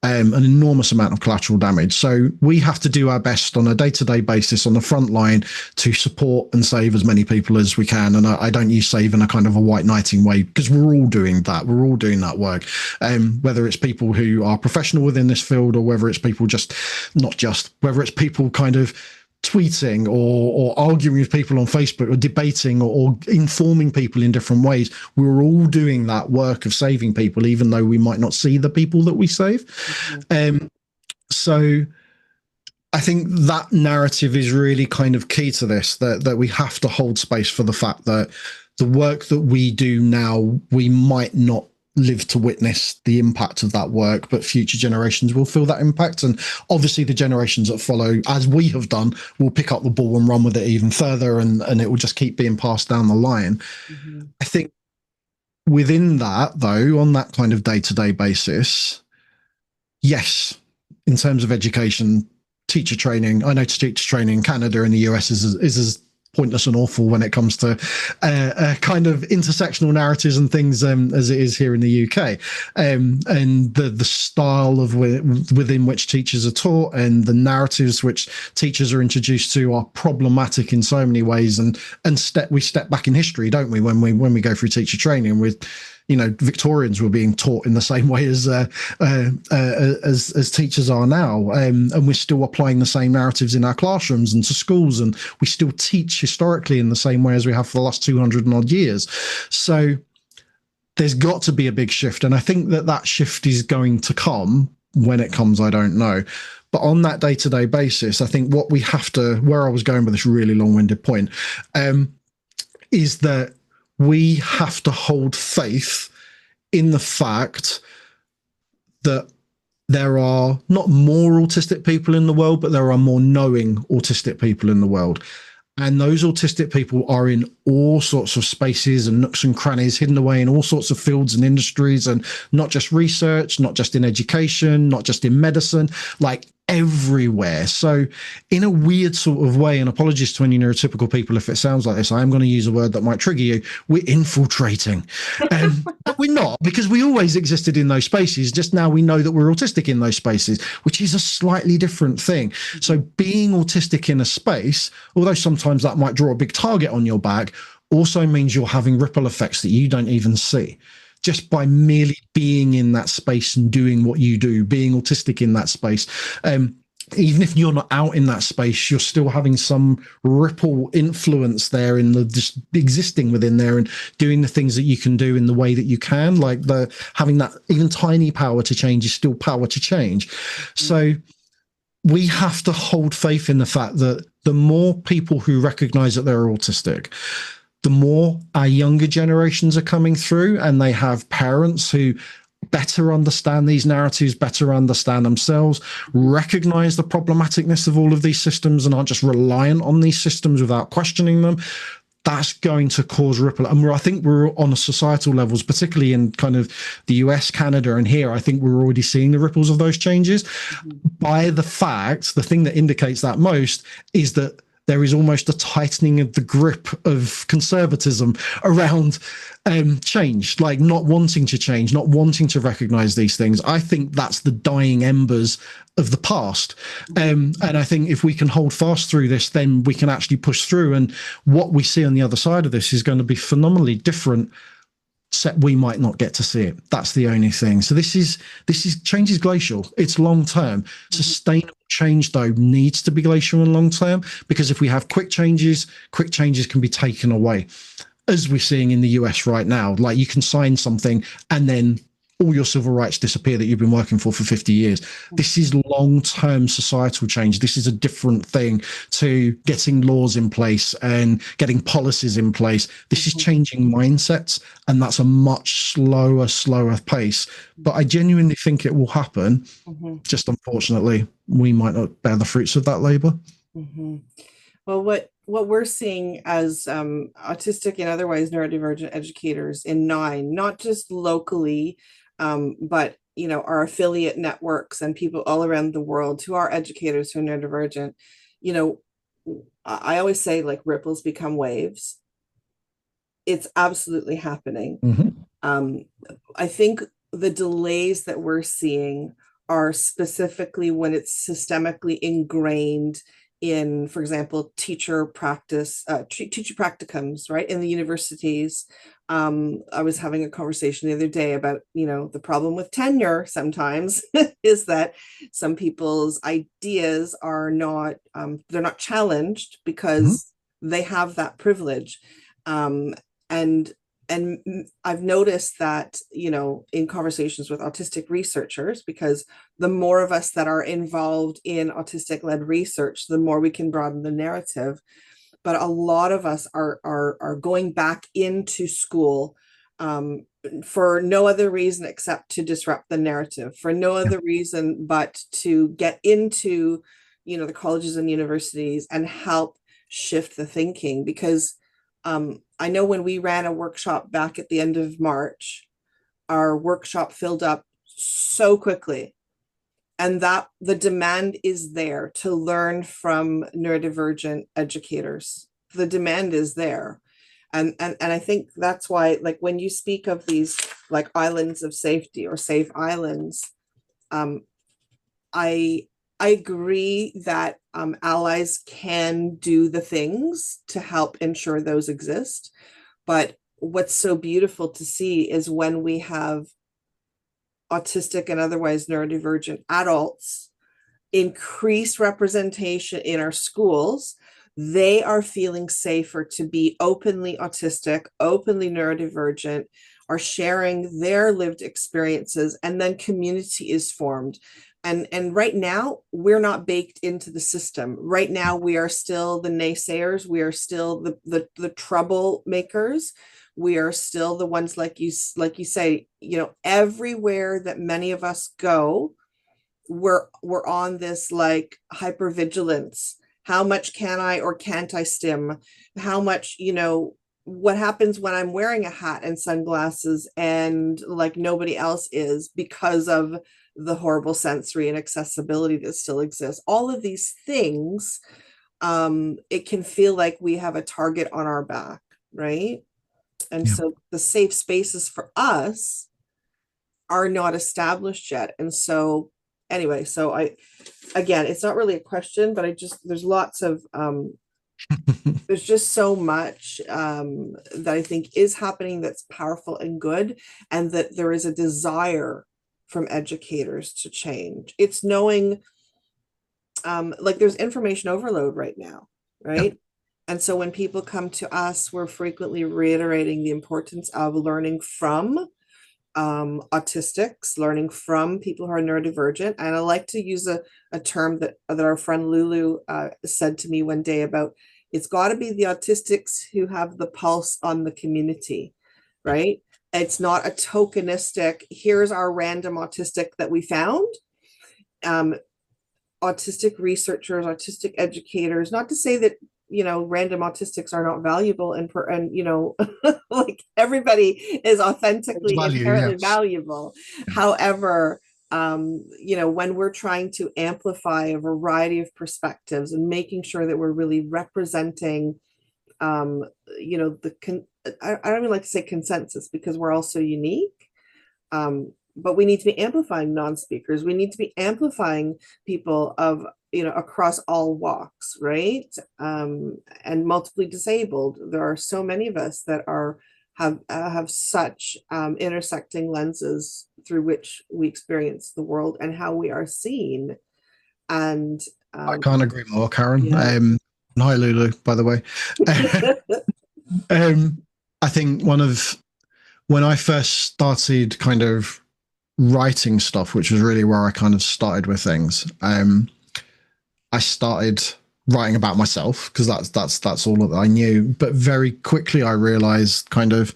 an enormous amount of collateral damage. So we have to do our best on a day-to-day basis on the front line to support and save as many people as we can. And I don't use save in a kind of a white knighting way, because we're all doing that. We're all doing that work. Whether it's people who are professional within this field, or whether it's people whether it's people kind of tweeting or arguing with people on Facebook, or debating or informing people in different ways. We're all doing that work of saving people, even though we might not see the people that we save. So I think that narrative is really kind of key to this, that we have to hold space for the fact that the work that we do now, we might not live to witness the impact of that work, but future generations will feel that impact. And obviously the generations that follow, as we have done, will pick up the ball and run with it even further, and it will just keep being passed down the line. I think within that, though, on that kind of day-to-day basis, yes, in terms of education, teacher training, I know teacher training in Canada and the US is as pointless and awful when it comes to kind of intersectional narratives and things as it is here in the UK, and the style of within which teachers are taught and the narratives which teachers are introduced to are problematic in so many ways. And we step back in history, don't we, when we go through teacher training with, Victorians were being taught in the same way as teachers are now, and we're still applying the same narratives in our classrooms and to schools, and we still teach historically in the same way as we have for the last 200 and odd years. So there's got to be a big shift, and I think that shift is going to come. When it comes, I don't know. But on that day-to-day basis, I think what we have to, where I was going with this really long-winded point, is that we have to hold faith in the fact that there are not more autistic people in the world, but there are more knowing autistic people in the world. And those autistic people are in all sorts of spaces and nooks and crannies, hidden away in all sorts of fields and industries, and not just research, not just in education, not just in medicine, like everywhere. So in a weird sort of way, and apologies to any neurotypical people if it sounds like this, I am going to use a word that might trigger you, we're infiltrating. But we're not, because we always existed in those spaces. Just now we know that we're autistic in those spaces, which is a slightly different thing. So being autistic in a space, although sometimes that might draw a big target on your back, also means you're having ripple effects that you don't even see. Just by merely being in that space and doing what you do, being autistic in that space. Even if you're not out in that space, you're still having some ripple influence there in the just existing within there and doing the things that you can do in the way that you can. Like having that even tiny power to change is still power to change. So we have to hold faith in the fact that the more people who recognize that they're autistic, the more our younger generations are coming through, and they have parents who better understand these narratives, better understand themselves, recognize the problematicness of all of these systems, and aren't just reliant on these systems without questioning them. That's going to cause ripple. And I think we're on a societal levels, particularly in kind of the US, Canada, and here, I think we're already seeing the ripples of those changes. By the fact, the thing that indicates that most is that there is almost a tightening of the grip of conservatism around change, like not wanting to change, not wanting to recognize these things. I think that's the dying embers of the past. And I think if we can hold fast through this, then we can actually push through. And what we see on the other side of this is going to be phenomenally different we might not get to see it. That's the only thing. So this is change is glacial. It's long term. Sustainable change though needs to be glacial and long term, because if we have quick changes can be taken away, as we're seeing in the US right now. Like, you can sign something and then all your civil rights disappear that you've been working for 50 years. This is long-term societal change. This is a different thing to getting laws in place and getting policies in place. This is changing mindsets, and that's a much slower pace. But I genuinely think it will happen. Just unfortunately, we might not bear the fruits of that labor. Well, what we're seeing as autistic and otherwise neurodivergent educators in 9, not just locally, but our affiliate networks and people all around the world who are educators who are neurodivergent, I always say, like, ripples become waves. It's absolutely happening. I think the delays that we're seeing are specifically when it's systemically ingrained in, for example, teacher practicums, right, in the universities. I was having a conversation the other day about, the problem with tenure sometimes is that some people's ideas are not, they're not challenged because they have that privilege. And I've noticed that, in conversations with autistic researchers, because the more of us that are involved in autistic-led research, the more we can broaden the narrative. But a lot of us are going back into school for no other reason except to disrupt the narrative, for no other reason but to get into, the colleges and universities and help shift the thinking. Because I know when we ran a workshop back at the end of March, our workshop filled up so quickly, and that the demand is there to learn from neurodivergent educators. The demand is there. And I think that's why, like, when you speak of these, like, islands of safety or safe islands, I agree that allies can do the things to help ensure those exist. But what's so beautiful to see is when we have autistic and otherwise neurodivergent adults increase representation in our schools, they are feeling safer to be openly autistic, openly neurodivergent, are sharing their lived experiences, and then community is formed. And right now, we're not baked into the system. Right now, we are still the naysayers. We are still the troublemakers. We are still the ones, like you say, everywhere that many of us go, we're on this, like, hypervigilance. How much can I or can't I stim? How much, what happens when I'm wearing a hat and sunglasses and, like, nobody else is, because of the horrible sensory and accessibility that still exists. All of these things, it can feel like we have a target on our back, right? And so the safe spaces for us are not established yet. And so anyway, so again, it's not really a question, but there's lots of, there's just so much that I think is happening that's powerful and good, and that there is a desire from educators to change. It's knowing, like, there's information overload right now, right? And so when people come to us, we're frequently reiterating the importance of learning from autistics, learning from people who are neurodivergent. And I like to use a term that our friend Lulu said to me one day about, it's got to be the autistics who have the pulse on the community, right? It's not a tokenistic, here's our random autistic that we found. Autistic researchers, autistic educators, not to say that, random autistics are not valuable, and like, everybody is authentically inherently valuable. However, when we're trying to amplify a variety of perspectives and making sure that we're really representing, I don't even like to say consensus, because we're all so unique. But we need to be amplifying non-speakers. We need to be amplifying people of, across all walks, right? And multiply disabled. There are so many of us that are have such intersecting lenses through which we experience the world and how we are seen. And I can't agree more, Karen. yeah. Hi, Lulu, by the way. I think when I first started kind of writing stuff, which was really where I kind of started with things, I started writing about myself because that's all that I knew. But very quickly I realized kind of,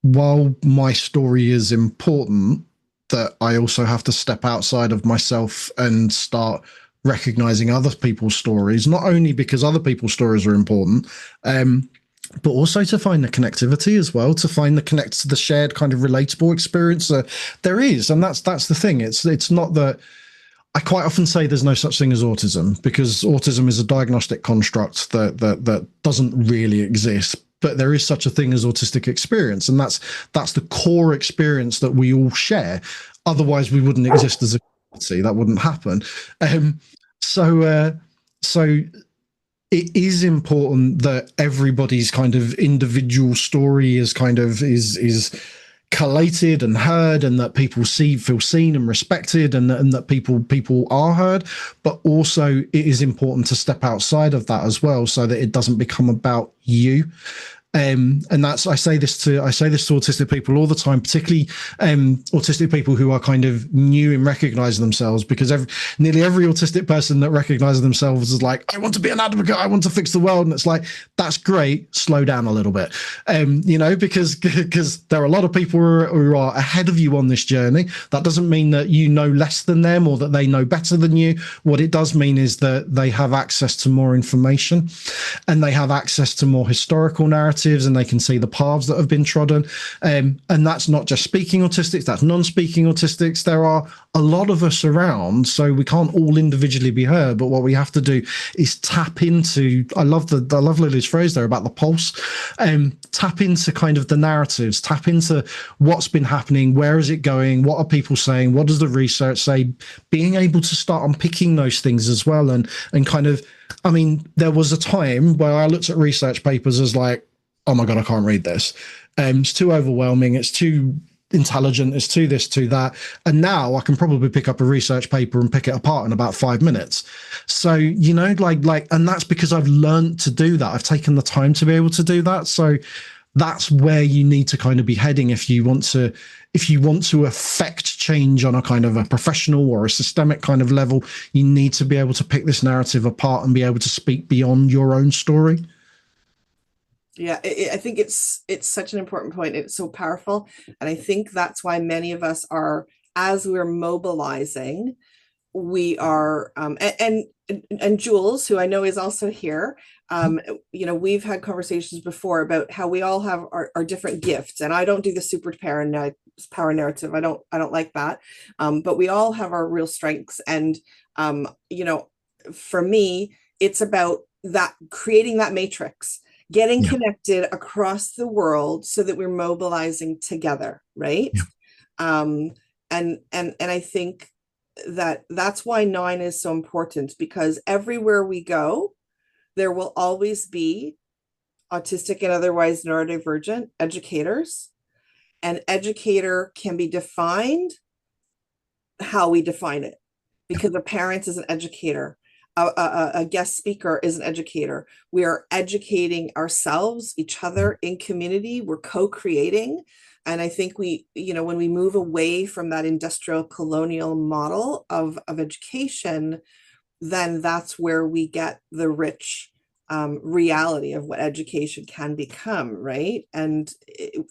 while my story is important, that I also have to step outside of myself and start recognizing other people's stories, not only because other people's stories are important, but also to find the connectivity as well, to find the shared kind of relatable experience there is. And that's the thing. It's not that. I quite often say there's no such thing as autism, because autism is a diagnostic construct that doesn't really exist. But there is such a thing as autistic experience, and that's the core experience that we all share. Otherwise, we wouldn't exist as a community. That wouldn't happen. So it is important that everybody's kind of individual story is collated and heard, and that people feel seen and respected, and that people are heard. But also it is important to step outside of that as well, so that it doesn't become about you. And that's, I say this to autistic people all the time, particularly autistic people who are kind of new in recognizing themselves, because nearly every autistic person that recognizes themselves is like, I want to be an advocate, I want to fix the world. And it's like, that's great, slow down a little bit, because there are a lot of people who are ahead of you on this journey. That doesn't mean that you know less than them or that they know better than you. What it does mean is that they have access to more information, and they have access to more historical narratives, and they can see the paths that have been trodden. And that's not just speaking autistics, that's non-speaking autistics. There are a lot of us around, so we can't all individually be heard. But what we have to do is tap into, I love Lily's phrase there about the pulse, tap into kind of the narratives, tap into what's been happening, where is it going, what are people saying, what does the research say, being able to start unpicking those things as well. And kind of, I mean, there was a time where I looked at research papers as like, oh my God, I can't read this. It's too overwhelming. It's too intelligent. It's too this, too that. And now I can probably pick up a research paper and pick it apart in about 5 minutes. So, and that's because I've learned to do that. I've taken the time to be able to do that. So that's where you need to kind of be heading if you want to affect change on a kind of a professional or a systemic kind of level. You need to be able to pick this narrative apart and be able to speak beyond your own story. Yeah, I think it's such an important point. It's so powerful. And I think that's why many of us are, as we're mobilizing, we are, and Jules, who I know is also here, we've had conversations before about how we all have our different gifts. And I don't do the super power narrative. I don't like that. But we all have our real strengths. And, for me, it's about that, creating that matrix, getting connected across the world so that we're mobilizing together, right? And I think that's why 9 is so important, because everywhere we go, there will always be autistic and otherwise neurodivergent educators. An educator can be defined how we define it, because a parent is an educator. A guest speaker is an educator. We are educating ourselves, each other in community. We're co-creating. And I think when we move away from that industrial colonial model of education, then that's where we get the rich reality of what education can become, right? And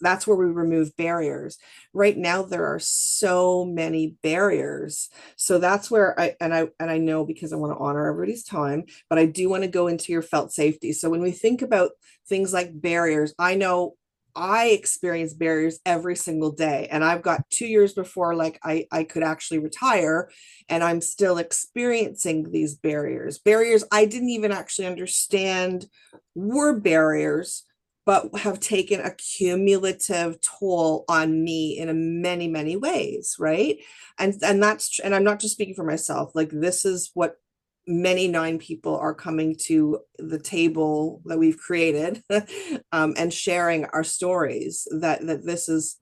that's where we remove barriers. Right now, there are so many barriers. So that's where I know, because I want to honor everybody's time, but I do want to go into your felt safety. So when we think about things like barriers, I know I experience barriers every single day, and I've got 2 years before I could actually retire, and I'm still experiencing these barriers I didn't even actually understand were barriers, but have taken a cumulative toll on me in many, many ways, right? And I'm not just speaking for myself. Like, this is what many 9 people are coming to the table that we've created and sharing our stories, that this is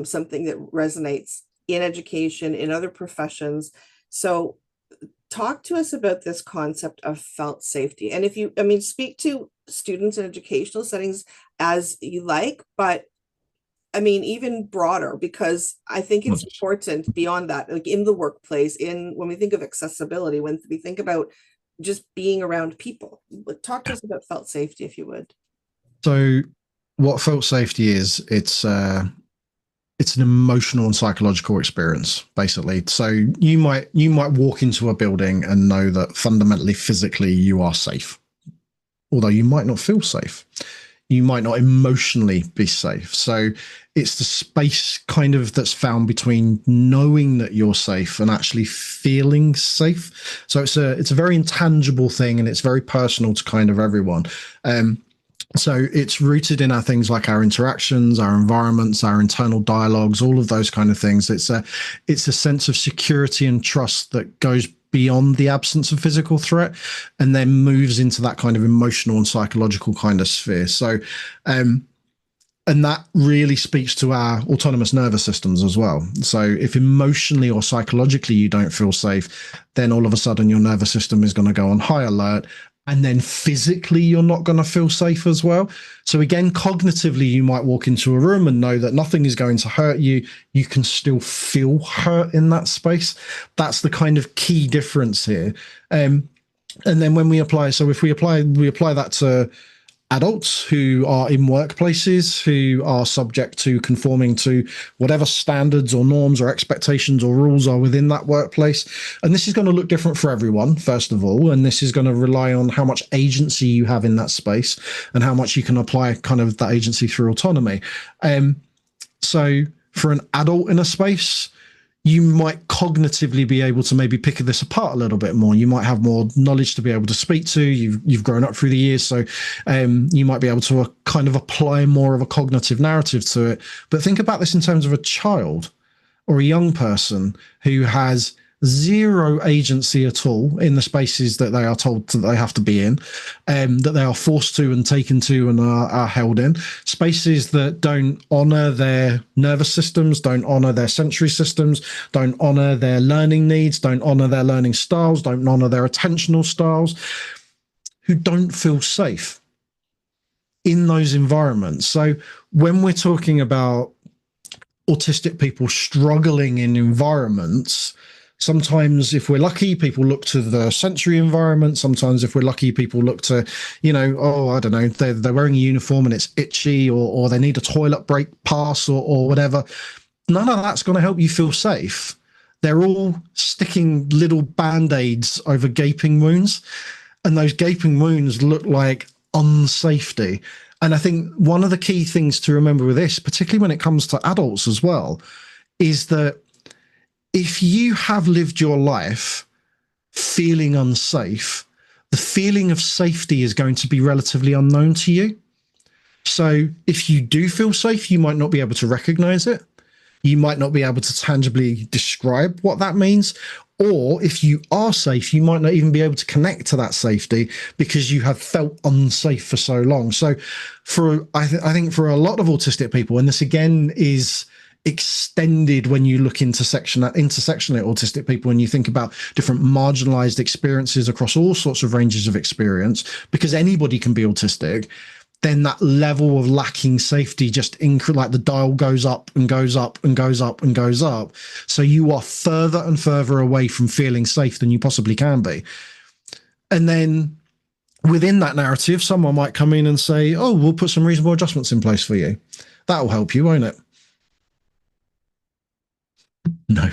something that resonates in education, in other professions. So talk to us about this concept of felt safety. And if you, I mean, speak to students in educational settings as you like, but I mean, even broader, because I think it's important beyond that, like in the workplace, in when we think of accessibility, when we think about just being around people. Talk to us about felt safety, if you would. So what felt safety is, it's an emotional and psychological experience, basically. So you might walk into a building and know that fundamentally, physically, you are safe, although you might not feel safe. You might not emotionally be safe. So it's the space kind of that's found between knowing that you're safe and actually feeling safe. So it's a very intangible thing, and it's very personal to kind of everyone. So it's rooted in our things like our interactions, our environments, our internal dialogues, all of those kind of things. It's a sense of security and trust that goes beyond the absence of physical threat and then moves into that kind of emotional and psychological kind of sphere. So, and that really speaks to our autonomous nervous systems as well. So if emotionally or psychologically you don't feel safe, then all of a sudden your nervous system is going to go on high alert. And then physically, you're not going to feel safe as well. So again, cognitively, you might walk into a room and know that nothing is going to hurt you. You can still feel hurt in that space. That's the kind of key difference here. And then when we apply, so if we apply that to adults who are in workplaces, who are subject to conforming to whatever standards or norms or expectations or rules are within that workplace. And this is going to look different for everyone, first of all, and this is going to rely on how much agency you have in that space and how much you can apply kind of that agency through autonomy. So for an adult in a space, you might cognitively be able to maybe pick this apart a little bit more. You might have more knowledge to be able to speak to. You've grown up through the years, so you might be able to kind of apply more of a cognitive narrative to it. But think about this in terms of a child or a young person who has zero agency at all in the spaces that they are told that they have to be in, that they are forced to and taken to and are held in, spaces that don't honor their nervous systems, don't honor their sensory systems, don't honor their learning needs, don't honor their learning styles, don't honor their attentional styles, who don't feel safe in those environments. So when we're talking about autistic people struggling in environments, sometimes, if we're lucky, people look to the sensory environment. Sometimes, if we're lucky, people look to, I don't know, they're wearing a uniform and it's itchy, or they need a toilet break pass or whatever. None of that's going to help you feel safe. They're all sticking little band-aids over gaping wounds, and those gaping wounds look like unsafety. And I think one of the key things to remember with this, particularly when it comes to adults as well, is that if you have lived your life feeling unsafe, the feeling of safety is going to be relatively unknown to you. So if you do feel safe, you might not be able to recognize it. You might not be able to tangibly describe what that means. Or if you are safe, you might not even be able to connect to that safety because you have felt unsafe for so long. So I think for a lot of autistic people, and this again is extended when you look intersectionally at autistic people, and you think about different marginalized experiences across all sorts of ranges of experience, because anybody can be autistic, then that level of lacking safety just like the dial goes up and goes up and goes up and goes up. So you are further and further away from feeling safe than you possibly can be. And then within that narrative, someone might come in and say, oh, we'll put some reasonable adjustments in place for you. That'll help you, won't it? No.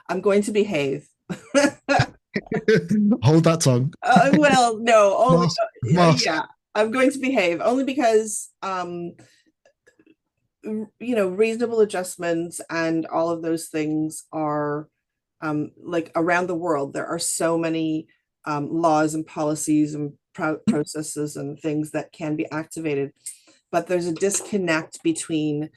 I'm going to behave. Hold that tongue. Well, no, only Mask. Yeah, I'm going to behave only because reasonable adjustments and all of those things are like around the world. There are so many laws and policies and processes and things that can be activated, but there's a disconnect between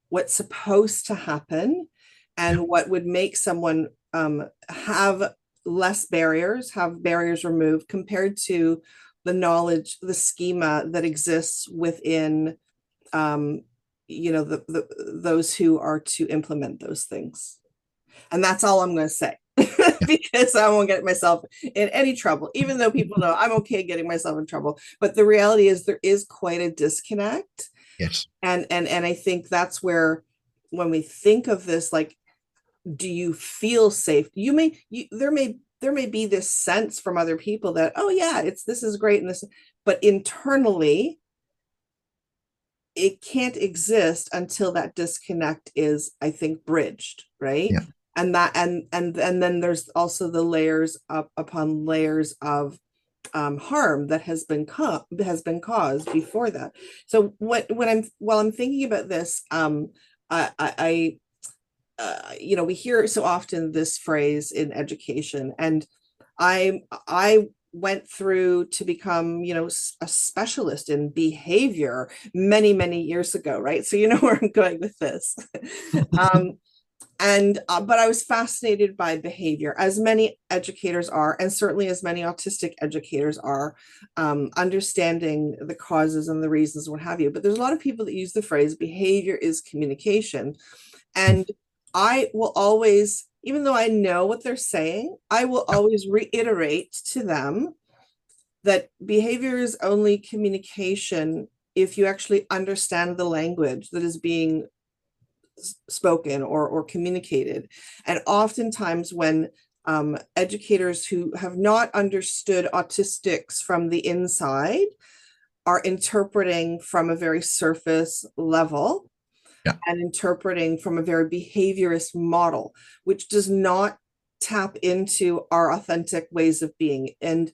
what's supposed to happen and what would make someone have less barriers, have barriers removed compared to the knowledge, the schema that exists within, those who are to implement those things. And that's all I'm going to say. Because I won't get myself in any trouble, even though people know I'm okay getting myself in trouble. But the reality is there is quite a disconnect. Yes. And I think that's where, when we think of this, like, do you feel safe? There may be this sense from other people that, oh yeah, this is great, and this, but internally it can't exist until that disconnect is, I think, bridged, right? Yeah. And that, and then there's also the layers upon layers of harm that has been caused before that. So while I'm thinking about this, we hear so often this phrase in education, and I went through to become, a specialist in behavior many years ago, right? So you know where I'm going with this. But I was fascinated by behavior, as many educators are, and certainly as many autistic educators are, understanding the causes and the reasons, what have you. But there's a lot of people that use the phrase behavior is communication. And I will always, even though I know what they're saying, I will always reiterate to them that behavior is only communication if you actually understand the language that is being spoken or communicated. And oftentimes when educators who have not understood autistics from the inside are interpreting from a very surface level, and interpreting from a very behaviorist model, which does not tap into our authentic ways of being. And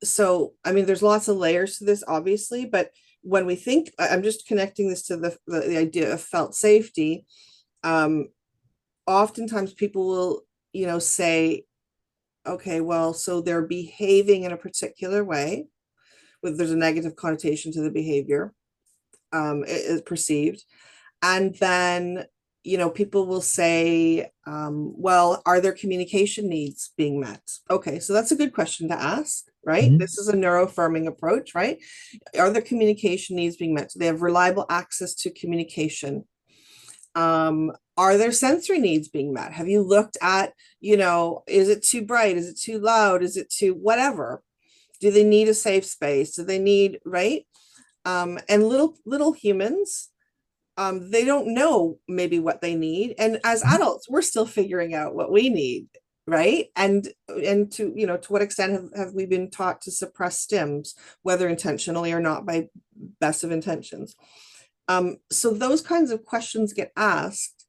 so, I mean, there's lots of layers to this, obviously, but when we think, I'm just connecting this to the idea of felt safety. Oftentimes people will, say, okay, well, so they're behaving in a particular way, there's a negative connotation to the behavior, is perceived. And then, people will say, well, are their communication needs being met? Okay, so that's a good question to ask, right? Mm-hmm. This is a neuroaffirming approach, right? Are their communication needs being met? Do they have reliable access to communication? Are their sensory needs being met? Have you looked at, is it too bright? Is it too loud? Is it too whatever? Do they need a safe space? Do they need, right? And little humans, they don't know maybe what they need. And as adults, we're still figuring out what we need, right? And to, to what extent have we been taught to suppress stims, whether intentionally or not, by best of intentions? So those kinds of questions get asked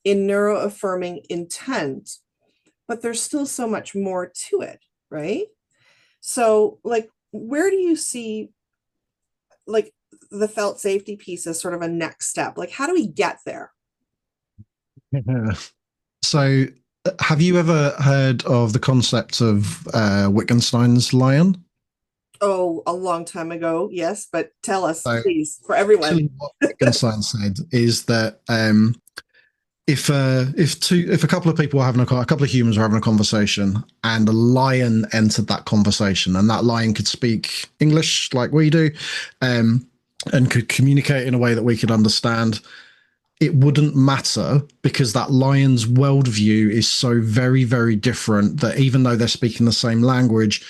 in neuroaffirming intent, but there's still so much more to it, right? So, like, where do you see, like, the felt safety piece as sort of a next step? Like, how do we get there? Yeah. So have you ever heard of the concept of Wittgenstein's lion? Oh, a long time ago, yes, but tell us, please, for everyone. What Wittgenstein said is that if a couple of people are having a couple of humans are having a conversation, and a lion entered that conversation, and that lion could speak English like we do, and could communicate in a way that we could understand, it wouldn't matter, because that lion's worldview is so very, very different that even though they're speaking the same language,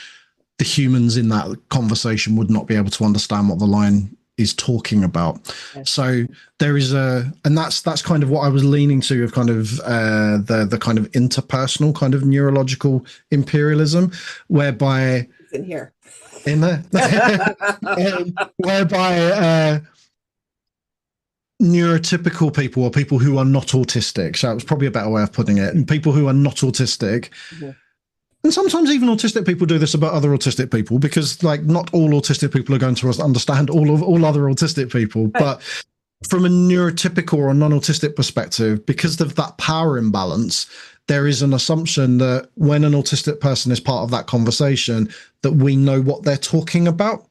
the humans in that conversation would not be able to understand what the lion is talking about. Yes. So there is and that's kind of what I was leaning to, of kind of the kind of interpersonal kind of neurological imperialism, whereby in here. In there, whereby neurotypical people, or people who are not autistic, so it was probably a better way of putting it, and people who are not autistic, mm-hmm. and sometimes even autistic people do this about other autistic people, because like not all autistic people are going to understand all other autistic people, right. But from a neurotypical or non-autistic perspective, because of that power imbalance, there is an assumption that when an autistic person is part of that conversation, that we know what they're talking about.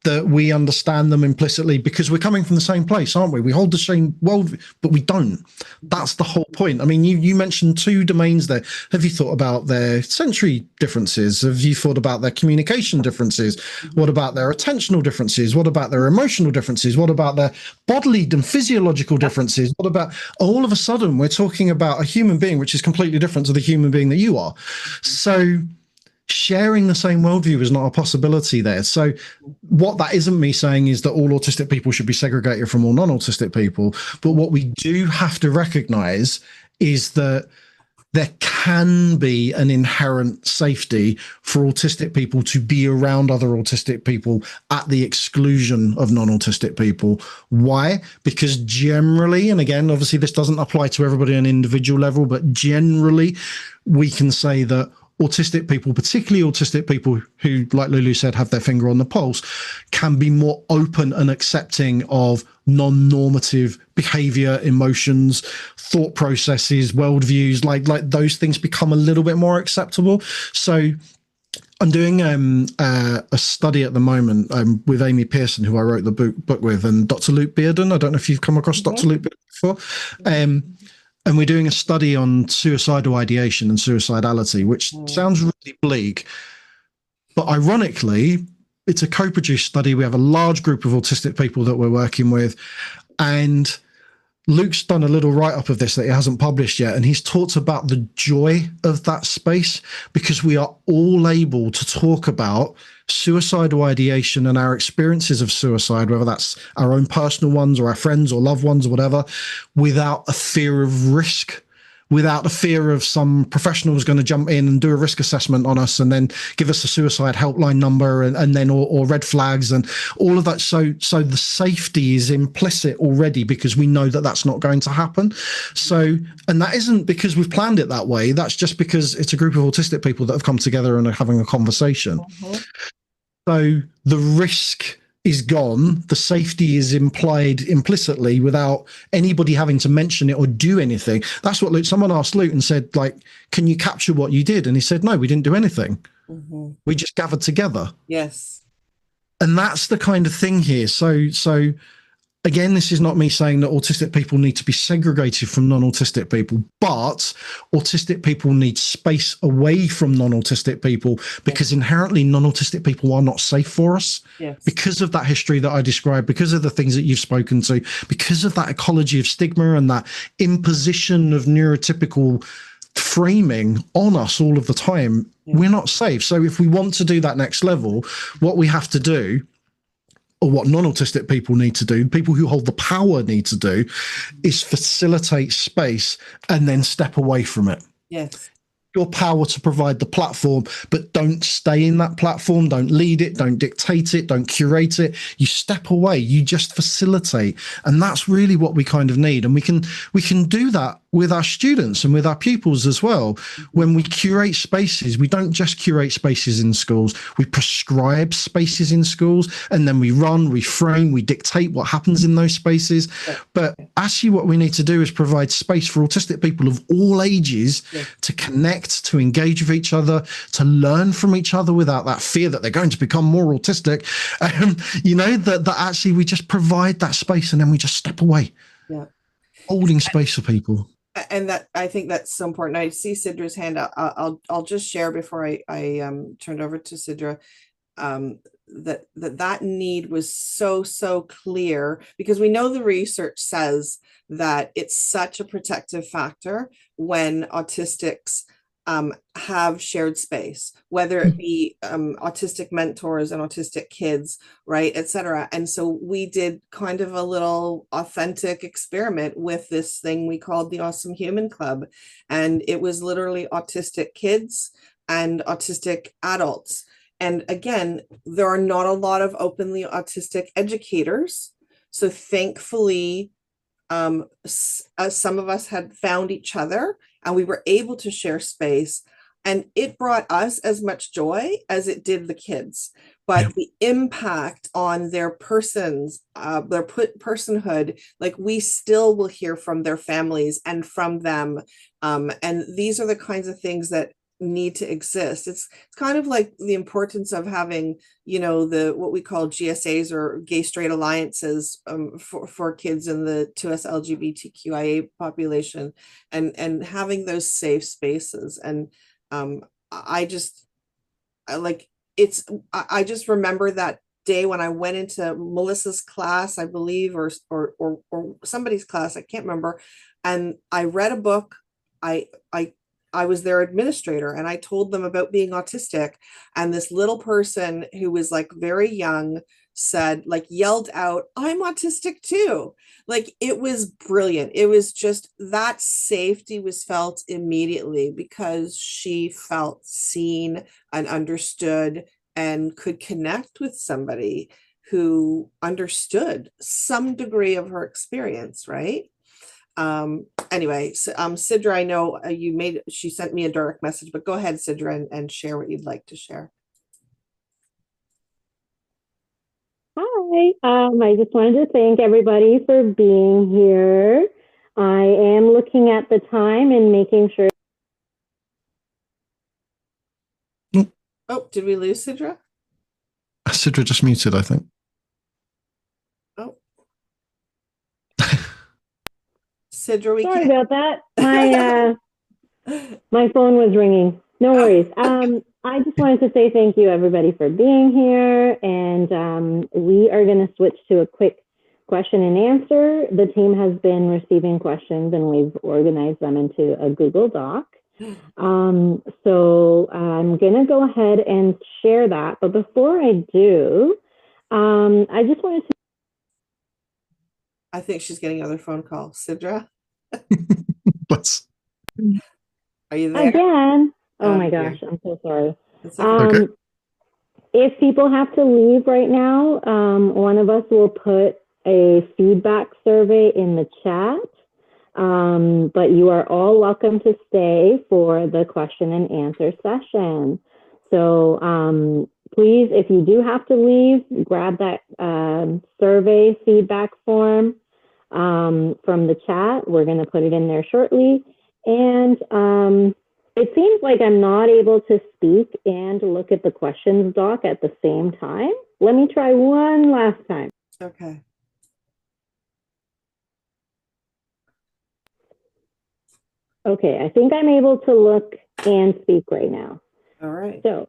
that we understand them implicitly because we're coming from the same place, aren't we? We hold the same world, but we don't. That's the whole point. I mean, you mentioned two domains there. Have you thought about their sensory differences? Have you thought about their communication differences? What about their attentional differences? What about their emotional differences? What about their bodily and physiological differences? What about all of a sudden we're talking about a human being which is completely different to the human being that you are? So sharing the same worldview is not a possibility there. So what that isn't me saying is that all autistic people should be segregated from all non-autistic people. But what we do have to recognize is that there can be an inherent safety for autistic people to be around other autistic people at the exclusion of non-autistic people. Why? Because generally, and again, obviously this doesn't apply to everybody on an individual level, but generally we can say that autistic people, particularly autistic people who, like Lulu said, have their finger on the pulse, can be more open and accepting of non-normative behavior, emotions, thought processes, worldviews, like those things become a little bit more acceptable. So I'm doing a study at the moment with Amy Pearson, who I wrote the book with, and Dr. Luke Bearden. I don't know if you've come across Dr. Luke Bearden before. And we're doing a study on suicidal ideation and suicidality, which sounds really bleak. But ironically, it's a co-produced study. We have a large group of autistic people that we're working with. And Luke's done a little write-up of this that he hasn't published yet. And he's talked about the joy of that space, because we are all able to talk about suicidal ideation and our experiences of suicide, whether that's our own personal ones or our friends or loved ones or whatever, without a fear of risk, without the fear of some professional is going to jump in and do a risk assessment on us and then give us a suicide helpline number and then or red flags and all of that. So the safety is implicit already because we know that that's not going to happen. So, and that isn't because we've planned it that way. That's just because it's a group of autistic people that have come together and are having a conversation. So the risk is gone. The safety is implied implicitly without anybody having to mention it or do anything. That's what Luke, someone asked Luke and said, like, can you capture what you did? And he said, no, we didn't do anything. We just gathered together. Yes. And that's the kind of thing here. So again, this is not me saying that autistic people need to be segregated from non-autistic people, but autistic people need space away from non-autistic people because inherently non-autistic people are not safe for us because of that history that I described, because of the things that you've spoken to, because of that ecology of stigma and that imposition of neurotypical framing on us all of the time. We're not safe. So if we want to do that next level, what we have to do, or what non-autistic people need to do, people who hold the power need to do, is facilitate space and then step away from it. Yes. Your power to provide the platform, but don't stay in that platform. Don't lead it. Don't dictate it. Don't curate it. You step away. You just facilitate. And that's really what we kind of need. And we can do that with our students and with our pupils as well. When we curate spaces, we don't just curate spaces in schools. We prescribe spaces in schools, and then we run, we frame, we dictate what happens in those spaces. But actually what we need to do is provide space for autistic people of all ages to connect, to engage with each other, to learn from each other without that fear that they're going to become more autistic. That actually we just provide that space and then we just step away. Holding space for people. And that, I think that's so important. I see Sidra's hand. I'll just share before I turn it over to Sidra, that need was so clear, because we know the research says that it's such a protective factor when autistics have shared space, whether it be autistic mentors and autistic kids, right, etc. And so we did kind of a little authentic experiment with this thing we called the Awesome Human Club, and it was literally autistic kids and autistic adults. And again, there are not a lot of openly autistic educators, so thankfully some of us had found each other and we were able to share space, and it brought us as much joy as it did the kids. But the impact on their persons, their personhood, like we still will hear from their families and from them. And these are the kinds of things that need to exist. It's kind of like the importance of having, you know, the what we call GSAs or gay straight alliances for kids in the 2S LGBTQIA population, and having those safe spaces. And I just I like it's I just remember that day when I went into Melissa's class, I believe, or somebody's class, I can't remember, and I read a book. I I I was their administrator and I told them about being autistic, and this little person who was like very young said, like, yelled out, "I'm autistic too." Like, it was brilliant. It was just that safety was felt immediately because she felt seen and understood and could connect with somebody who understood some degree of her experience, right? Anyway, so, Sidra, I know she sent me a direct message, but go ahead, Sidra, and share what you'd like to share. Hi, I just wanted to thank everybody for being here. I am looking at the time and making sure. Oh, did we lose Sidra? Sidra just muted, I think. Oh. Sidra, we Sorry can't. about that. My phone was ringing. No worries. I just wanted to say thank you, everybody, for being here. And we are going to switch to a quick question and answer. The team has been receiving questions, and we've organized them into a Google Doc. So I'm going to go ahead and share that. But before I do, I just wanted to. I think she's getting another phone call. Sidra, are you there? Again. Oh my gosh, I'm so sorry. Okay. If people have to leave right now, one of us will put a feedback survey in the chat. But you are all welcome to stay for the question and answer session. So please, if you do have to leave, grab that survey feedback form from the chat. We're going to put it in there shortly. And it seems like I'm not able to speak and look at the questions doc at the same time. Let me try one last time. Okay. Okay, I think I'm able to look and speak right now. All right. So,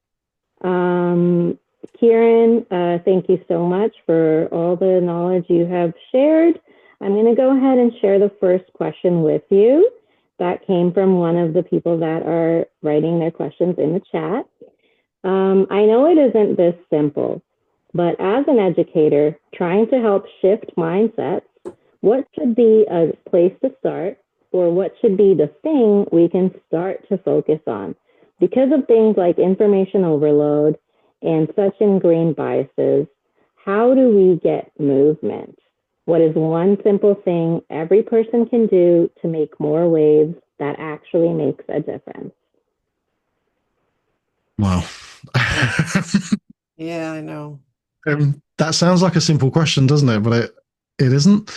Kieran, thank you so much for all the knowledge you have shared. I'm going to go ahead and share the first question with you. That came from one of the people that are writing their questions in the chat. I know it isn't this simple, but as an educator trying to help shift mindsets, what should be a place to start, or what should be the thing we can start to focus on? Because of things like information overload and such ingrained biases, how do we get movement? What is one simple thing every person can do to make more waves that actually makes a difference? Wow. Yeah, I know. That sounds like a simple question, doesn't it? But it isn't.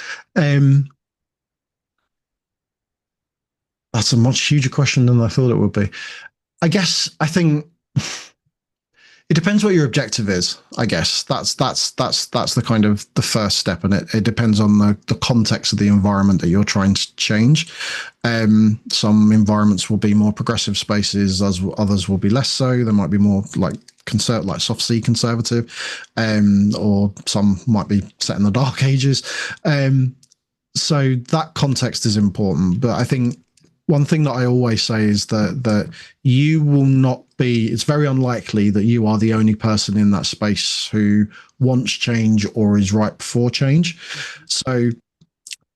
That's a much huger question than I thought it would be. I think it depends what your objective is. I guess that's the kind of the first step, and it depends on the context of the environment that you're trying to change. Some environments will be more progressive spaces, as others will be less so. There might be more like soft C conservative, or some might be set in the dark ages. So that context is important, but I think one thing that I always say is that you will not be, it's very unlikely that you are the only person in that space who wants change or is ripe for change. So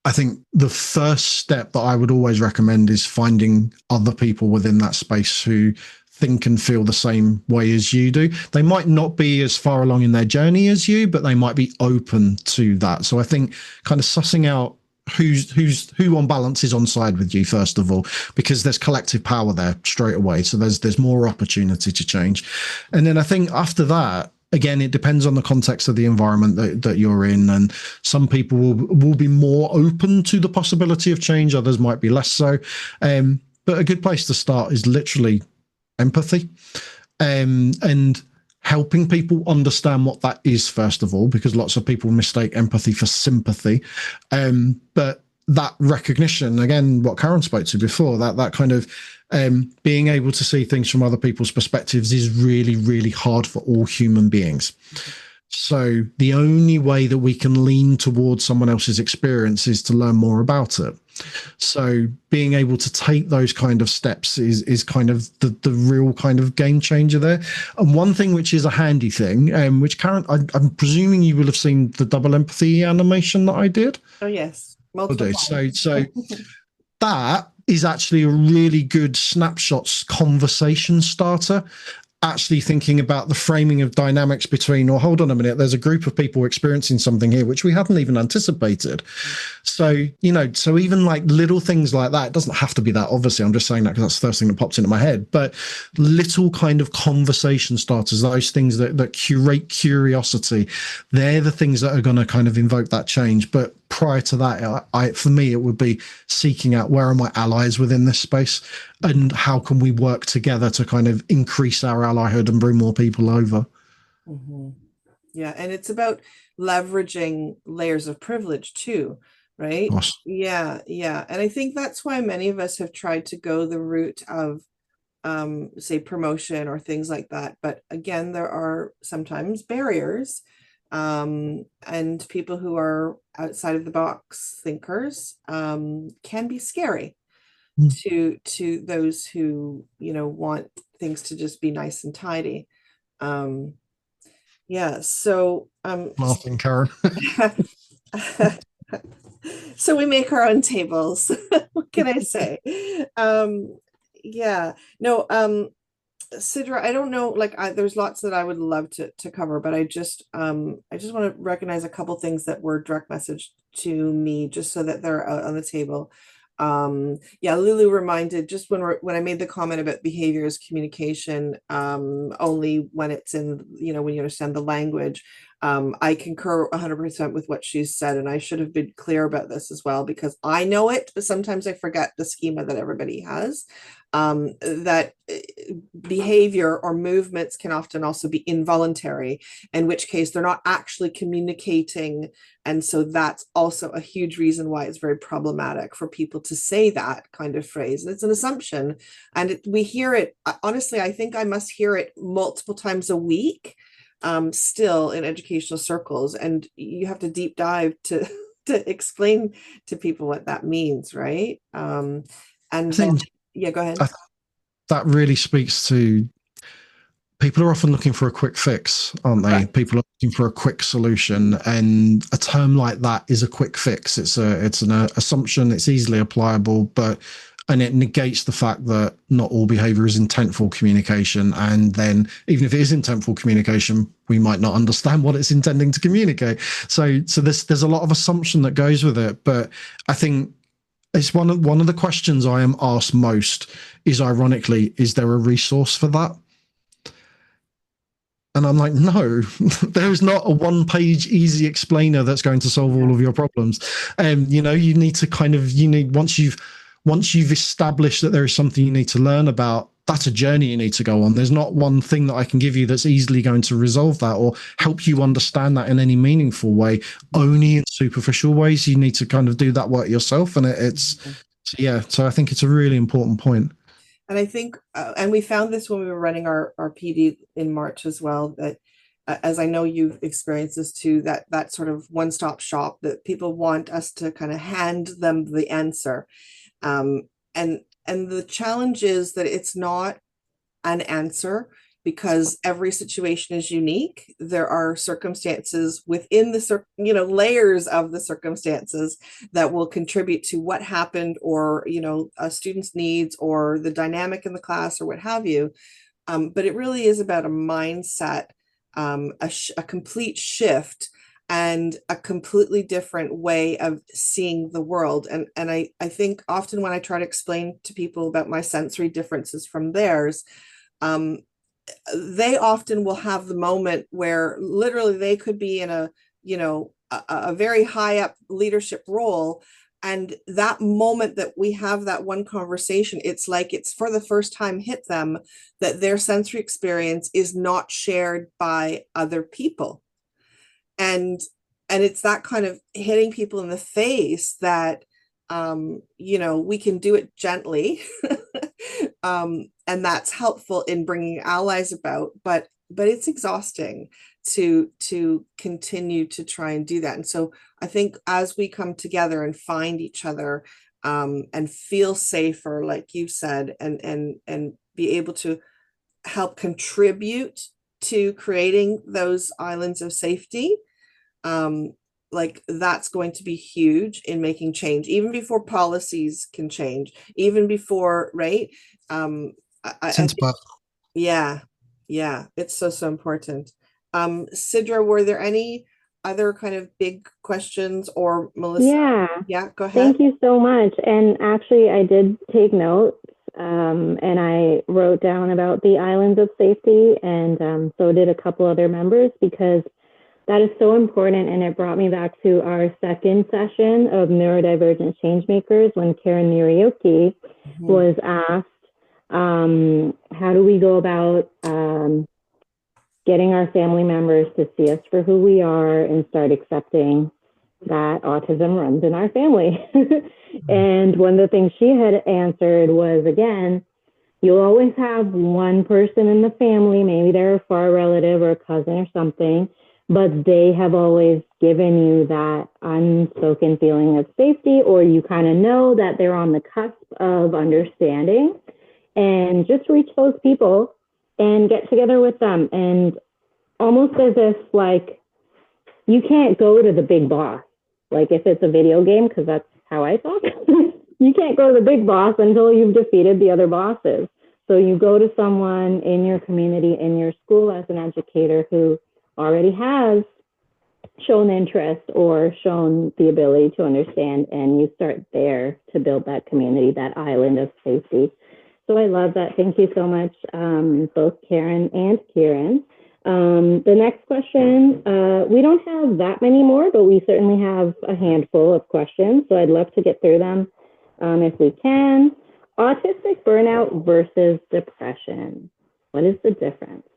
I think the first step that I would always recommend is finding other people within that space who think and feel the same way as you do. They might not be as far along in their journey as you, but they might be open to that. So I think kind of sussing out who on balance is on side with you, first of all, because there's collective power there straight away. So there's more opportunity to change. And then I think after that, again, it depends on the context of the environment that you're in. And some people will be more open to the possibility of change. Others might be less so. But a good place to start is literally empathy, and helping people understand what that is, first of all, because lots of people mistake empathy for sympathy. But that recognition, again, what Karen spoke to before, that kind of being able to see things from other people's perspectives is really, really hard for all human beings. So the only way that we can lean towards someone else's experience is to learn more about it. So being able to take those kind of steps is kind of the real kind of game changer there. And one thing which is a handy thing, which Karen, I'm presuming you will have seen the double empathy animation that I did. Oh yes, multiple times. So that is actually a really good snapshots conversation starter. Actually thinking about the framing of dynamics between, or hold on a minute, there's a group of people experiencing something here which we hadn't even anticipated. So, so even like little things like that, it doesn't have to be that, obviously, I'm just saying that because that's the first thing that pops into my head, but little kind of conversation starters, those things that curate curiosity, they're the things that are going to kind of invoke that change. But prior to that, for me, it would be seeking out where are my allies within this space and how can we work together to kind of increase our allyhood and bring more people over. Mm-hmm. Yeah, and it's about leveraging layers of privilege too, right? Yeah. And I think that's why many of us have tried to go the route of say promotion or things like that. But again, there are sometimes barriers, and people who are outside of the box thinkers can be scary to those who want things to just be nice and tidy. Yeah, so Laughing, Karen. so we make our own tables. What can I say? Yeah, no, Sidra, I don't know, like there's lots that I would love to cover, but I just want to recognize a couple things that were direct message to me, just so that they're out on the table. Yeah, Lulu reminded, just when I made the comment about behavior as communication, only when it's in, when you understand the language. I concur 100% with what she said, and I should have been clear about this as well, because I know it, but sometimes I forget the schema that everybody has. That behavior or movements can often also be involuntary, in which case they're not actually communicating. And so that's also a huge reason why it's very problematic for people to say that kind of phrase. And it's an assumption. And we hear it, honestly, I think I must hear it multiple times a week, still in educational circles. And you have to deep dive to explain to people what that means, right? Yeah, go ahead. That really speaks to people are often looking for a quick fix, aren't they? Right. People are looking for a quick solution, and a term like that is a quick fix. It's an assumption. It's easily applicable, and it negates the fact that not all behavior is intentful communication. And then even if it is intentful communication, we might not understand what it's intending to communicate. So there's a lot of assumption that goes with it. But I think it's one of the questions I am asked most is, ironically, is there a resource for that? And I'm like, no, there is not a one-page easy explainer that's going to solve all of your problems. You need to once you've established that there is something you need to learn about, that's a journey you need to go on. There's not one thing that I can give you that's easily going to resolve that or help you understand that in any meaningful way. Only in superficial ways. You need to kind of do that work yourself. And so I think it's a really important point. And I think, and we found this when we were running our PD in March as well, that as I know you've experienced this too, that sort of one-stop shop that people want us to kind of hand them the answer. And the challenge is that it's not an answer, because every situation is unique. There are circumstances within the layers of the circumstances that will contribute to what happened, or a student's needs, or the dynamic in the class, or what have you. But it really is about a mindset, a complete shift, and a completely different way of seeing the world. And I think often when I try to explain to people about my sensory differences from theirs, they often will have the moment where literally they could be in a very high up leadership role, And that moment that we have that one conversation, it's like it's for the first time hit them that their sensory experience is not shared by other people. And it's that kind of hitting people in the face that we can do it gently. And that's helpful in bringing allies about, but it's exhausting to continue to try and do that. And so I think as we come together and find each other, and feel safer, like you said, and be able to help contribute to creating those islands of safety, like that's going to be huge in making change, even before policies can change, even before, right? Yeah, it's so important. Sidra, were there any other kind of big questions, or Melissa? Yeah, go ahead. Thank you so much. And actually, I did take notes, and I wrote down about the islands of safety, and so did a couple other members, because that is so important. And it brought me back to our second session of Neurodivergent Changemakers, when Kieran Rose was asked, how do we go about getting our family members to see us for who we are and start accepting that autism runs in our family? And one of the things she had answered was, again, you'll always have one person in the family, maybe they're a far relative or a cousin or something, but they have always given you that unspoken feeling of safety, or you kind of know that they're on the cusp of understanding. And just reach those people and get together with them. And almost as if, like, you can't go to the big boss. Like, if it's a video game, because that's how I thought, you can't go to the big boss until you've defeated the other bosses. So you go to someone in your community, in your school, as an educator who already has shown interest or shown the ability to understand, and you start there to build that community, that island of safety. So I love that. Thank you so much, both Karen and Kieran. The next question, we don't have that many more, but we certainly have a handful of questions. So I'd love to get through them if we can. Autistic burnout versus depression. What is the difference?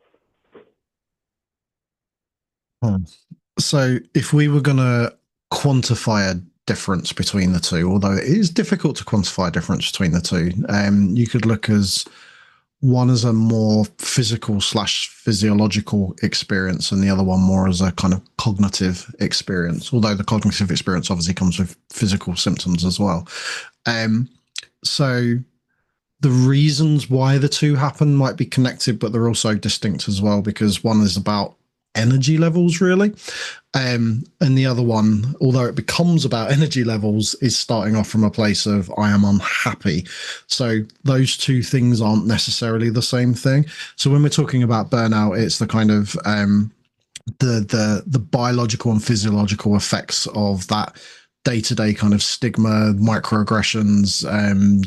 So if we were going to quantify a difference between the two, although it is difficult to quantify a difference between the two, you could look as one as a more physical / physiological experience, and the other one more as a kind of cognitive experience, although the cognitive experience obviously comes with physical symptoms as well. So the reasons why the two happen might be connected, but they're also distinct as well, because one is about energy levels, really. And the other one, although it becomes about energy levels, is starting off from a place of I am unhappy. So those two things aren't necessarily the same thing. So when we're talking about burnout, it's the kind of the biological and physiological effects of that day-to-day kind of stigma, microaggressions,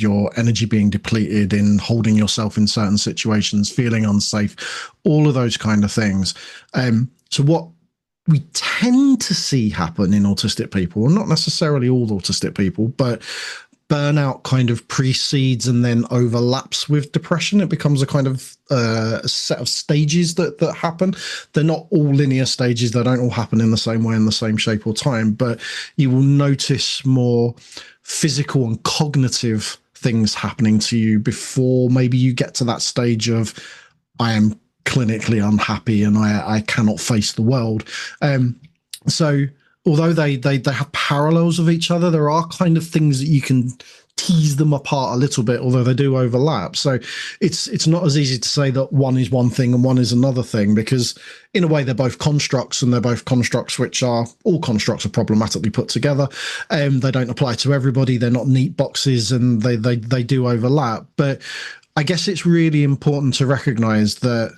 your energy being depleted in holding yourself in certain situations, feeling unsafe, all of those kind of things. So what we tend to see happen in autistic people, and not necessarily all autistic people, but burnout kind of precedes and then overlaps with depression. It becomes a kind of a set of stages that happen. They're not all linear stages. They don't all happen in the same way, in the same shape or time, but you will notice more physical and cognitive things happening to you before maybe you get to that stage of I am clinically unhappy and I cannot face the world. So although they have parallels of each other, there are kind of things that you can tease them apart a little bit, although they do overlap. So it's not as easy to say that one is one thing and one is another thing, because in a way they're both constructs, and they're both constructs which are, all constructs are problematically put together. They don't apply to everybody. They're not neat boxes, and they do overlap. But I guess it's really important to recognize that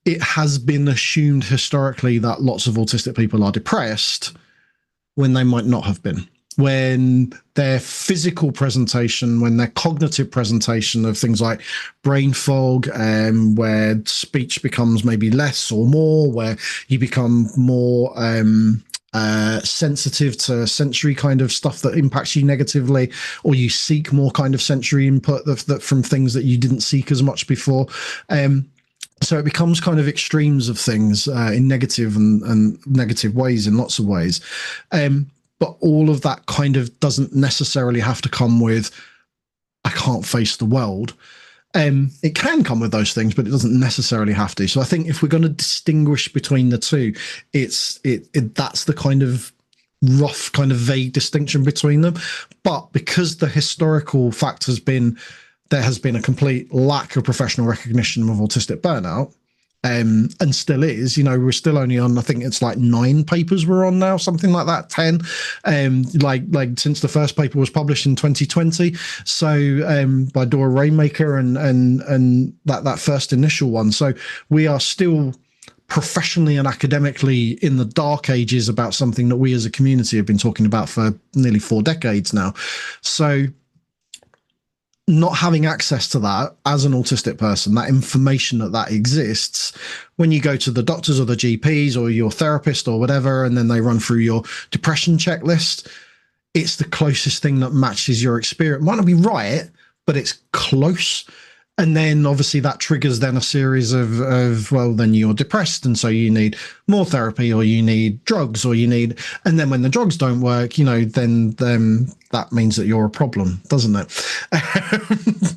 it has been assumed historically that lots of autistic people are depressed when they might not have been. When their physical presentation, when their cognitive presentation of things like brain fog, where speech becomes maybe less or more, where you become more sensitive to sensory kind of stuff that impacts you negatively, or you seek more kind of sensory input that from things that you didn't seek as much before. So it becomes kind of extremes of things in negative and negative ways in lots of ways. But all of that kind of doesn't necessarily have to come with, I can't face the world. It can come with those things, but it doesn't necessarily have to. So I think if we're going to distinguish between the two, that's the kind of rough, kind of vague distinction between them. But because the historical fact has been there has been a complete lack of professional recognition of autistic burnout, and still is, we're still only on, I think it's like 9 papers we're on now, something like that, 10, like since the first paper was published in 2020. So by Dora Rainmaker and that first initial one. So we are still professionally and academically in the dark ages about something that we as a community have been talking about for nearly 4 decades now. So not having access to that as an autistic person, that information that exists, when you go to the doctors or the GPs or your therapist or whatever, and then they run through your depression checklist, it's the closest thing that matches your experience. It might not be right, but it's close. And then obviously that triggers then a series of, well, then you're depressed. And so you need more therapy, or you need drugs, or you need, and then when the drugs don't work, then that means that you're a problem, doesn't it?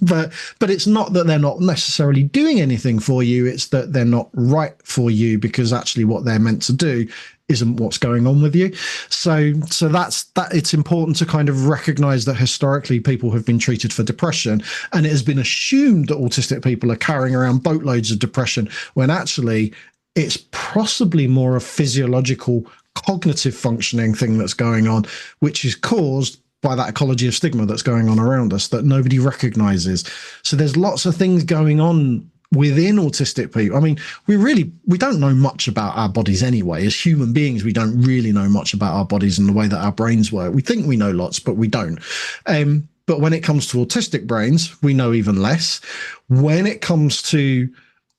But it's not that they're not necessarily doing anything for you. It's that they're not right for you, because actually what they're meant to do isn't what's going on with you. So that's that. It's important to kind of recognize that historically people have been treated for depression, and it has been assumed that autistic people are carrying around boatloads of depression, when actually it's possibly more a physiological cognitive functioning thing that's going on, which is caused by that ecology of stigma that's going on around us that nobody recognizes. So there's lots of things going on within autistic people. I mean, we don't know much about our bodies anyway. As human beings, we don't really know much about our bodies and the way that our brains work. We think we know lots, but we don't. But when it comes to autistic brains, we know even less. When it comes to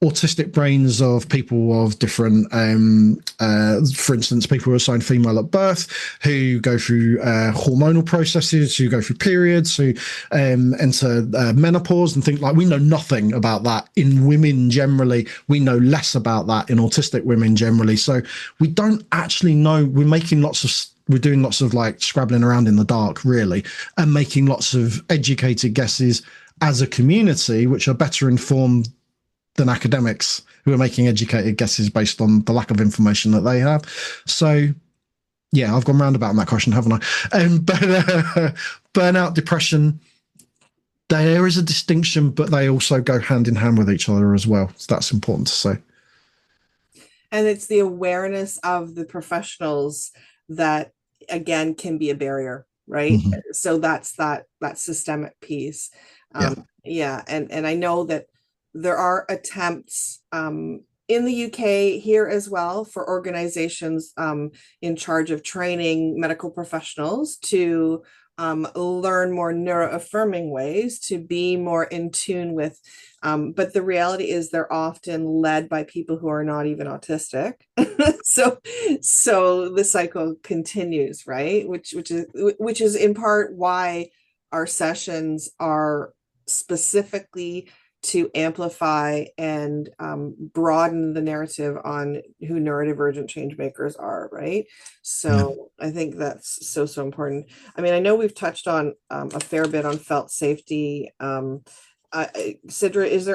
autistic brains of people of different, for instance, people who are assigned female at birth, who go through hormonal processes, who go through periods, who enter menopause and things like, we know nothing about that in women generally. We know less about that in autistic women generally. So we don't actually know. We're doing lots of like scrabbling around in the dark, really, and making lots of educated guesses as a community, which are better informed than academics who are making educated guesses based on the lack of information that they have. So, yeah, I've gone roundabout on that question, haven't I? But burnout, depression, there is a distinction, but they also go hand in hand with each other as well. So that's important to say. And it's the awareness of the professionals that, again, can be a barrier, right? Mm-hmm. So that's that systemic piece. Yeah. And I know that there are attempts in the UK here as well for organizations in charge of training medical professionals to learn more neuroaffirming ways to be more in tune with. But the reality is they're often led by people who are not even autistic. So the cycle continues, right? Which is in part why our sessions are specifically to amplify and broaden the narrative on who neurodivergent change makers are, right? So I think that's so important. I mean, I know we've touched on a fair bit on felt safety. Sidra, is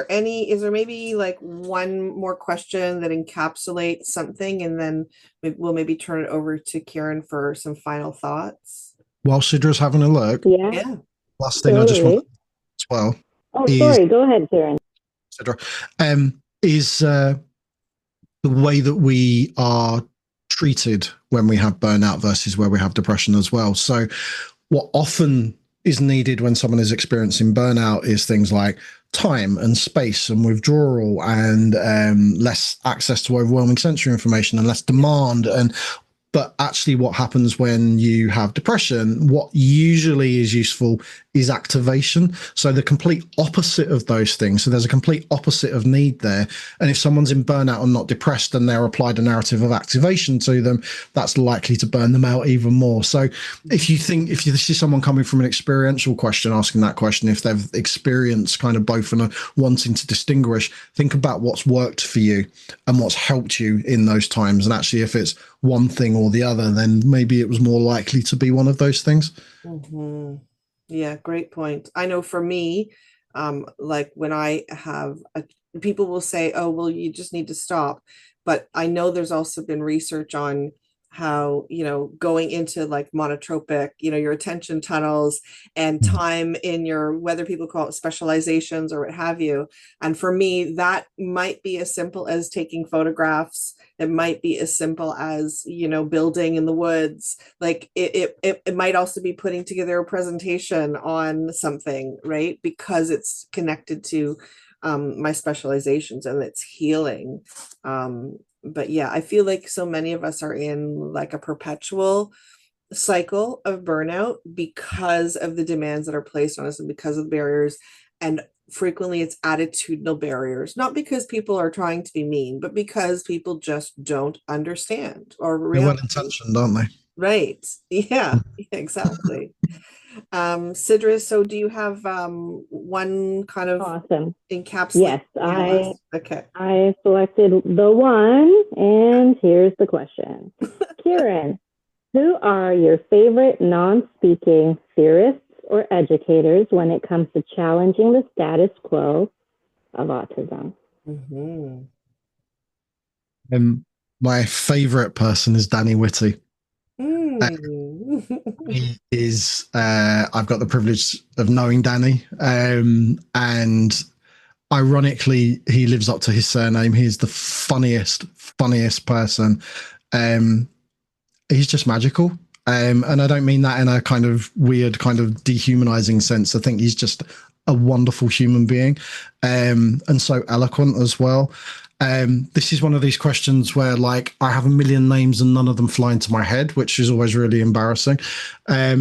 there maybe like one more question that encapsulates something, and then we'll maybe turn it over to Kieran for some final thoughts? While Sidra's having a look, yeah. Last thing I just want as well. Oh, sorry. Go ahead, Kieran. Is the way that we are treated when we have burnout versus where we have depression as well. So what often is needed when someone is experiencing burnout is things like time and space and withdrawal and less access to overwhelming sensory information and less demand and But actually what happens when you have depression, what usually is useful is activation. So the complete opposite of those things. So there's a complete opposite of need there. And if someone's in burnout and not depressed and they're applied a narrative of activation to them, that's likely to burn them out even more. So if this is someone coming from an experiential question, asking that question, if they've experienced kind of both and are wanting to distinguish, think about what's worked for you and what's helped you in those times. And actually, if it's one thing or the other, then maybe it was more likely to be one of those things. Mm-hmm. Yeah, great point. I know for me, like when I have people will say, oh, well, you just need to stop. But I know there's also been research on how, going into like monotropic, your attention tunnels and time in your, whether people call it specializations or what have you. And for me, that might be as simple as taking photographs. It might be as simple as, building in the woods. Like it might also be putting together a presentation on something, right? Because it's connected to my specializations and it's healing. But yeah, I feel like so many of us are in like a perpetual cycle of burnout because of the demands that are placed on us and because of the barriers. And frequently it's attitudinal barriers, not because people are trying to be mean, but because people just don't understand or They're well intentioned, aren't they? Right. Yeah, exactly. Sidra, so do you have one kind of Awesome. encapsulate? Yes, okay. I selected the one, and here's the question. Kieran, who are your favorite non-speaking theorists or educators when it comes to challenging the status quo of autism? Mm-hmm. My favorite person is Danny Whitty. Mm. He is, I've got the privilege of knowing Danny, and ironically, he lives up to his surname. He's the funniest person. He's just magical. And I don't mean that in a kind of weird, kind of dehumanizing sense. I think he's just a wonderful human being, and so eloquent as well. This is one of these questions where, like, I have a million names and none of them fly into my head, which is always really embarrassing. I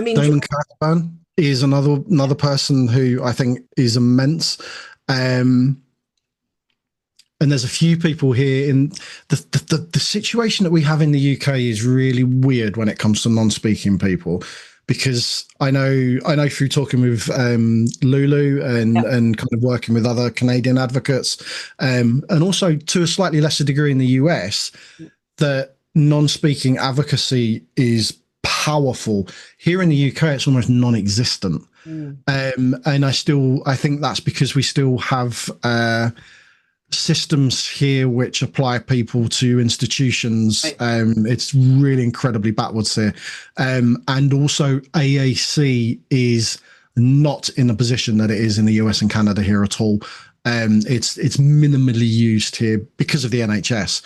mean, Damon Cashburn is another person who I think is immense. And there's a few people here in the situation that we have in the UK is really weird when it comes to non-speaking people, because I know through talking with Lulu and kind of working with other Canadian advocates, and also to a slightly lesser degree in the US, that non-speaking advocacy is powerful. Here in the UK, it's almost non-existent. And I think that's because we still have systems here which apply people to institutions. It's really incredibly backwards here. And also AAC is not in a position that it is in the US and Canada here at all. It's minimally used here because of the NHS,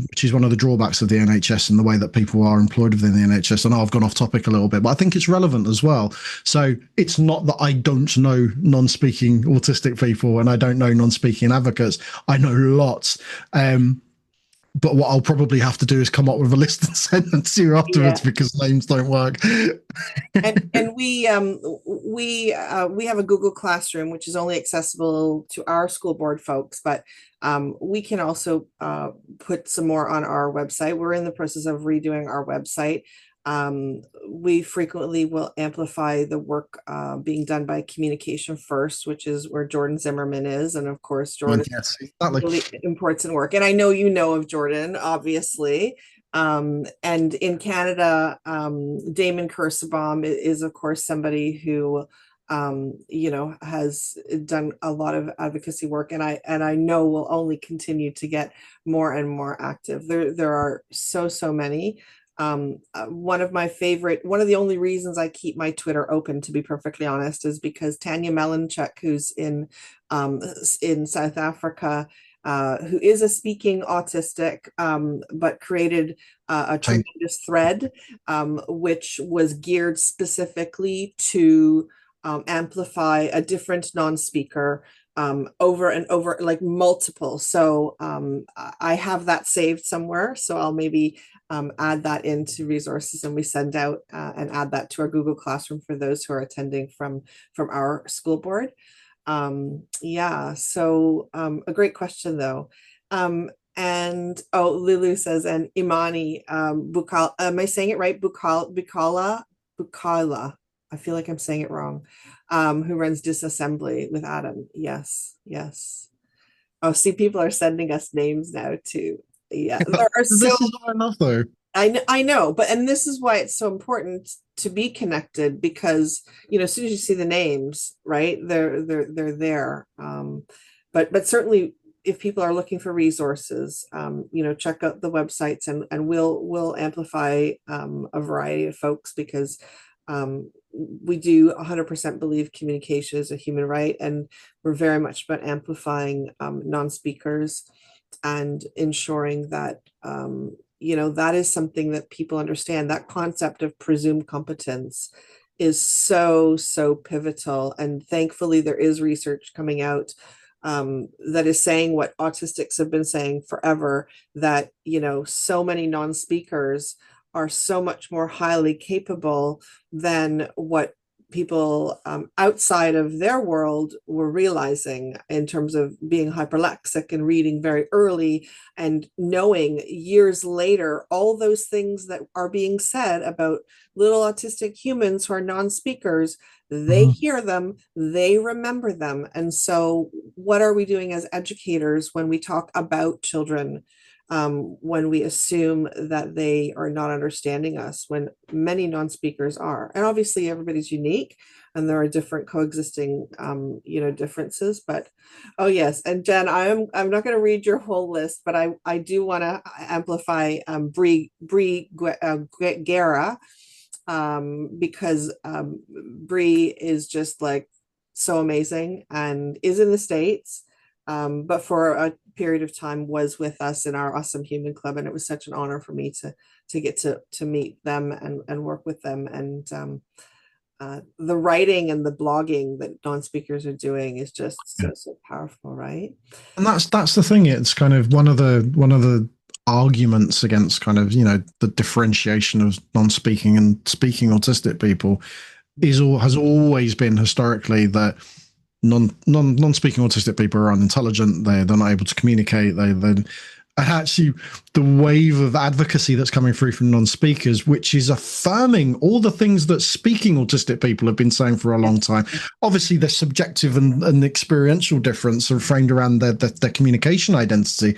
which is one of the drawbacks of the NHS and the way that people are employed within the NHS. I know I've gone off topic a little bit, but I think it's relevant as well. So it's not that I don't know non-speaking autistic people and I don't know non-speaking advocates. I know lots. But what I'll probably have to do is come up with a list and send them to you afterwards because names don't work. and we have a Google Classroom, which is only accessible to our school board folks, but we can also put some more on our website. We're in the process of redoing our website. We frequently will amplify the work being done by Communication First, which is where Jordan Zimmerman is. And of course, Jordan really important work. And I know you know of Jordan, obviously. And in Canada, Damon Kersebaum is, of course, somebody who has done a lot of advocacy work, and I know will only continue to get more and more active. There are so many. One of the only reasons I keep my Twitter open, to be perfectly honest, is because Tanya Melanchuk, who's in South Africa, who is a speaking autistic, but created a tremendous thread, which was geared specifically to amplify a different non-speaker over and over, like multiple. So I have that saved somewhere. So I'll maybe add that into resources, and we send out and add that to our Google Classroom for those who are attending from our school board. Yeah, so a great question though. And oh, Lulu says, and Imani Bukala, am I saying it right? Bukala. I feel like I'm saying it wrong. Who runs Disassembly with Adam. Yes, yes. Oh, see, people are sending us names now too. Yeah, there are so. This is what I love, though. I know, but and this is why it's so important to be connected, because as soon as you see the names, right, they're there. But certainly if people are looking for resources, check out the websites, and we'll amplify a variety of folks, because we do 100% believe communication is a human right, and we're very much about amplifying non-speakers and ensuring that that is something that people understand. That concept of presumed competence is so pivotal, and thankfully there is research coming out that is saying what autistics have been saying forever, that so many non-speakers are so much more highly capable than what people outside of their world were realizing, in terms of being hyperlexic and reading very early, and knowing years later all those things that are being said about little autistic humans who are non-speakers. They hear them, they remember them. And so what are we doing as educators when we talk about children, when we assume that they are not understanding us, when many non-speakers are? And obviously everybody's unique, and there are different coexisting differences. But oh yes, and Jen, I'm not going to read your whole list, but I do want to amplify Bree Guerra, because Bree is just like so amazing, and is in the States, but for a period of time was with us in our Awesome Human Club, and it was such an honor for me to get to meet them and work with them. And the writing and the blogging that non-speakers are doing is just so powerful, right? And that's the thing. It's kind of one of the arguments against kind of the differentiation of non-speaking and speaking autistic people has always been historically that non-speaking autistic people are unintelligent. They're not able to communicate. And actually, the wave of advocacy that's coming through from non-speakers, which is affirming all the things that speaking autistic people have been saying for a long time. Obviously, their subjective and experiential difference are framed around their communication identity,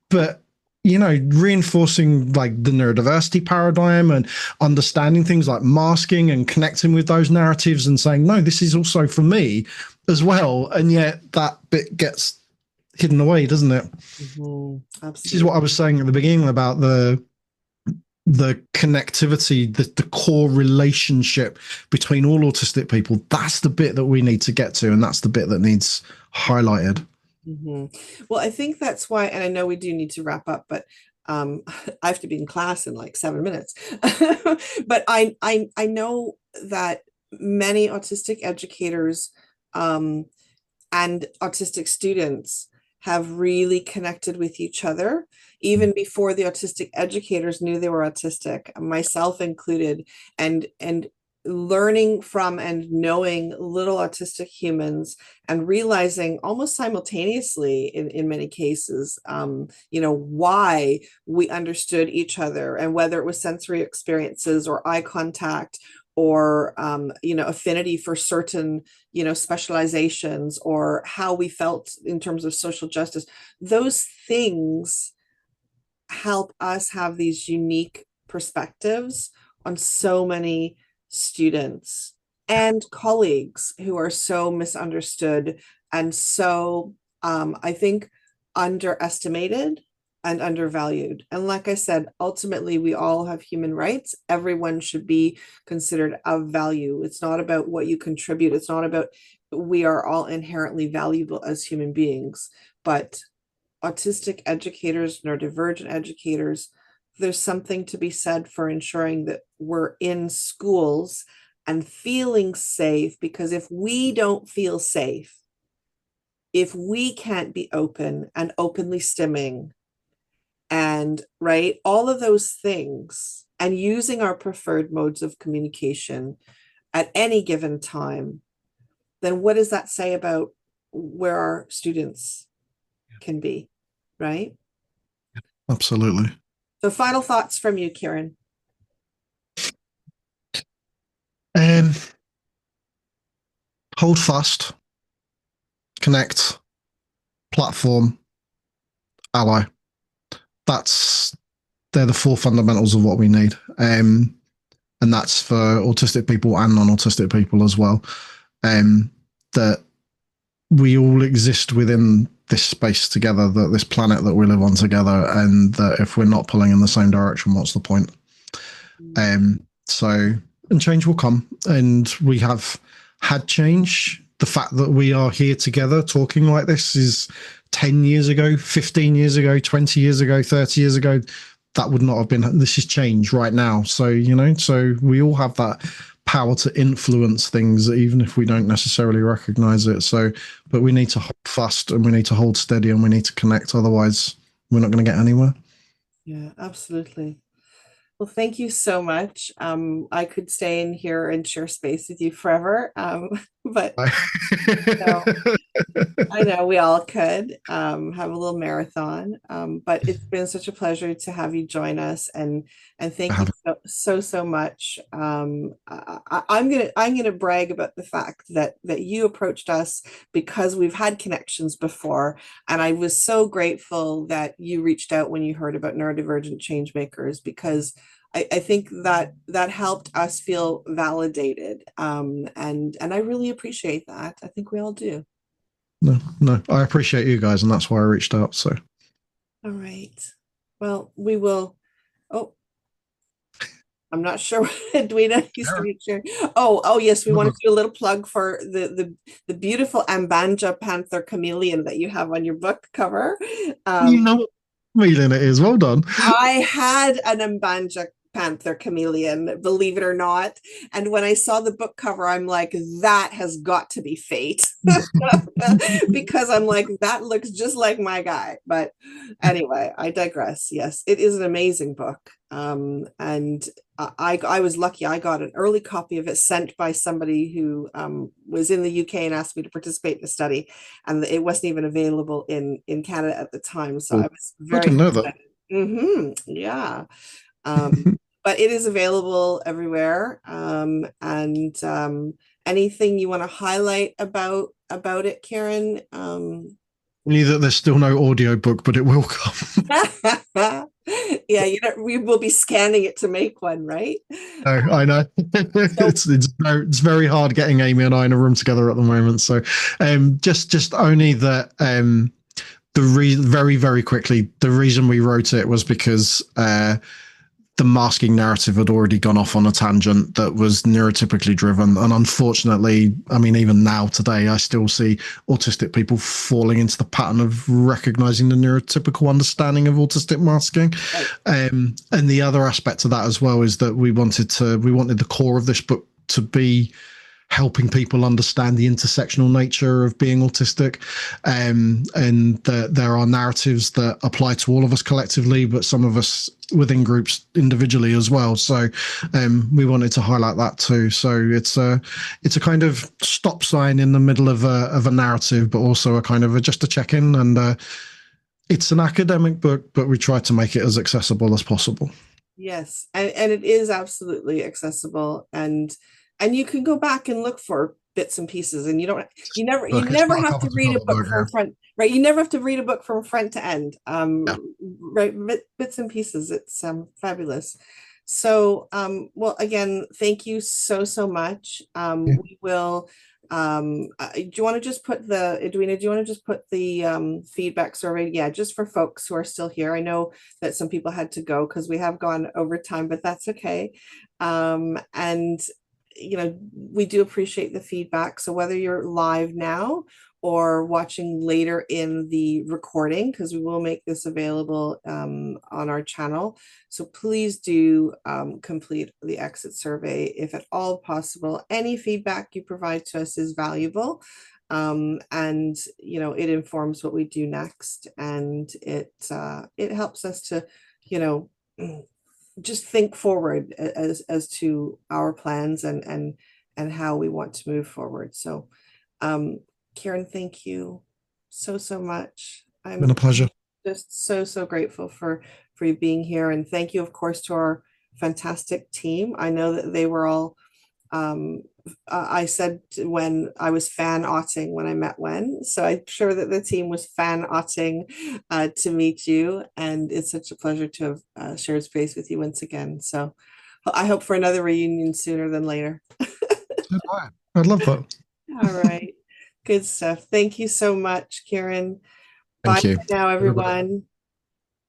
but reinforcing like the neurodiversity paradigm and understanding things like masking and connecting with those narratives and saying, no, this is also for me as well. And yet that bit gets hidden away, doesn't it? Absolutely. This is what I was saying at the beginning about the connectivity, the core relationship between all autistic people. That's the bit that we need to get to, and that's the bit that needs highlighted. Well, I think that's why, and I know we do need to wrap up, but I have to be in class in like 7 minutes. But I know that many autistic educators and autistic students have really connected with each other, even before the autistic educators knew they were autistic, myself included, and learning from and knowing little autistic humans, and realizing almost simultaneously in many cases, why we understood each other, and whether it was sensory experiences or eye contact, or affinity for certain specializations, or how we felt in terms of social justice. Those things help us have these unique perspectives on so many students and colleagues who are so misunderstood, and so I think underestimated and undervalued. And like I said, ultimately we all have human rights. Everyone should be considered of value. It's not about what you contribute. It's not about, we are all inherently valuable as human beings. But autistic educators, neurodivergent educators, there's something to be said for ensuring that we're in schools and feeling safe, because if we don't feel safe, if we can't be open and openly stimming and right, all of those things, and using our preferred modes of communication at any given time, then what does that say about where our students can be, right? Absolutely. So final thoughts from you, Kieran. Hold fast, connect, platform, ally. They're the four fundamentals of what we need. And that's for autistic people and non-autistic people as well. That we all exist within this space together, that this planet that we live on together, and that if we're not pulling in the same direction, what's the point? And change will come, and we have had change. The fact that we are here together talking like this is 10 years ago, 15 years ago, 20 years ago, 30 years ago. That would not have been, this is change right now. So, so we all have that power to influence things, even if we don't necessarily recognize it. So, but we need to hold fast, and we need to hold steady, and we need to connect. Otherwise, we're not going to get anywhere. Yeah, absolutely. Well, thank you so much. I could stay in here and share space with you forever, but I know we all could have a little marathon. But it's been such a pleasure to have you join us, and thank you so much. I'm gonna brag about the fact that you approached us because we've had connections before, and I was so grateful that you reached out when you heard about Neurodivergent Changemakers, because I think that helped us feel validated, and I really appreciate that. I think we all do. No, I appreciate you guys, and that's why I reached out. So, all right. Well, we will. Oh, I'm not sure. Edwina used to make sure. Oh, yes. We want to do a little plug for the beautiful Ambanja Panther chameleon that you have on your book cover. You know what chameleon it is. Well done. I had an Ambanja Panther chameleon, believe it or not. And when I saw the book cover, I'm like, that has got to be fate. Because I'm like, that looks just like my guy. But anyway, I digress. Yes, it is an amazing book. And I was lucky. I got an early copy of it sent by somebody who was in the UK and asked me to participate in the study. And it wasn't even available in Canada at the time. So I was very I didn't know that. Yeah. But it is available everywhere. And anything you want to highlight about it, Kieran? Only that there's still no audio book, but it will come. Yeah, we will be scanning it to make one, right? No, I know. It's very hard getting Amy and I in a room together at the moment. So, just only that. Very, very quickly, the reason we wrote it was because the masking narrative had already gone off on a tangent that was neurotypically driven. And unfortunately, I mean, even now today, I still see autistic people falling into the pattern of recognizing the neurotypical understanding of autistic masking. Right. And the other aspect to that as well is that we wanted the core of this book to be helping people understand the intersectional nature of being autistic, and that there are narratives that apply to all of us collectively, but some of us within groups individually as well. So we wanted to highlight that too. So it's a kind of stop sign in the middle of a narrative, but also a kind of just a check-in. And it's an academic book, but we try to make it as accessible as possible. Yes, and it is absolutely accessible, and you can go back and look for bits and pieces, and you never have to read a book from front, right? You never have to read a book from front to end. Right, bits and pieces. It's fabulous. So well, again, thank you so much. We will do you want to just put Edwina, do you want to just put the feedback survey? Yeah, just for folks who are still here. I know that some people had to go because we have gone over time, but that's okay. And we do appreciate the feedback. So whether you're live now or watching later in the recording, because we will make this available on our channel. So please do complete the exit survey if at all possible. Any feedback you provide to us is valuable. And it informs what we do next, and it helps us to just think forward as to our plans and how we want to move forward. So Kieran, thank you so much. Been a pleasure. Just so grateful for you being here, and thank you of course to our fantastic team. I know that they were all I said when I was fan-aughting when I met Wen, so I'm sure that the team was fan-aughting to meet you, and it's such a pleasure to have shared space with you once again. So I hope for another reunion sooner than later. I'd love that. All right, good stuff. Thank you so much, Kieran. Bye Thank you. for now, everyone.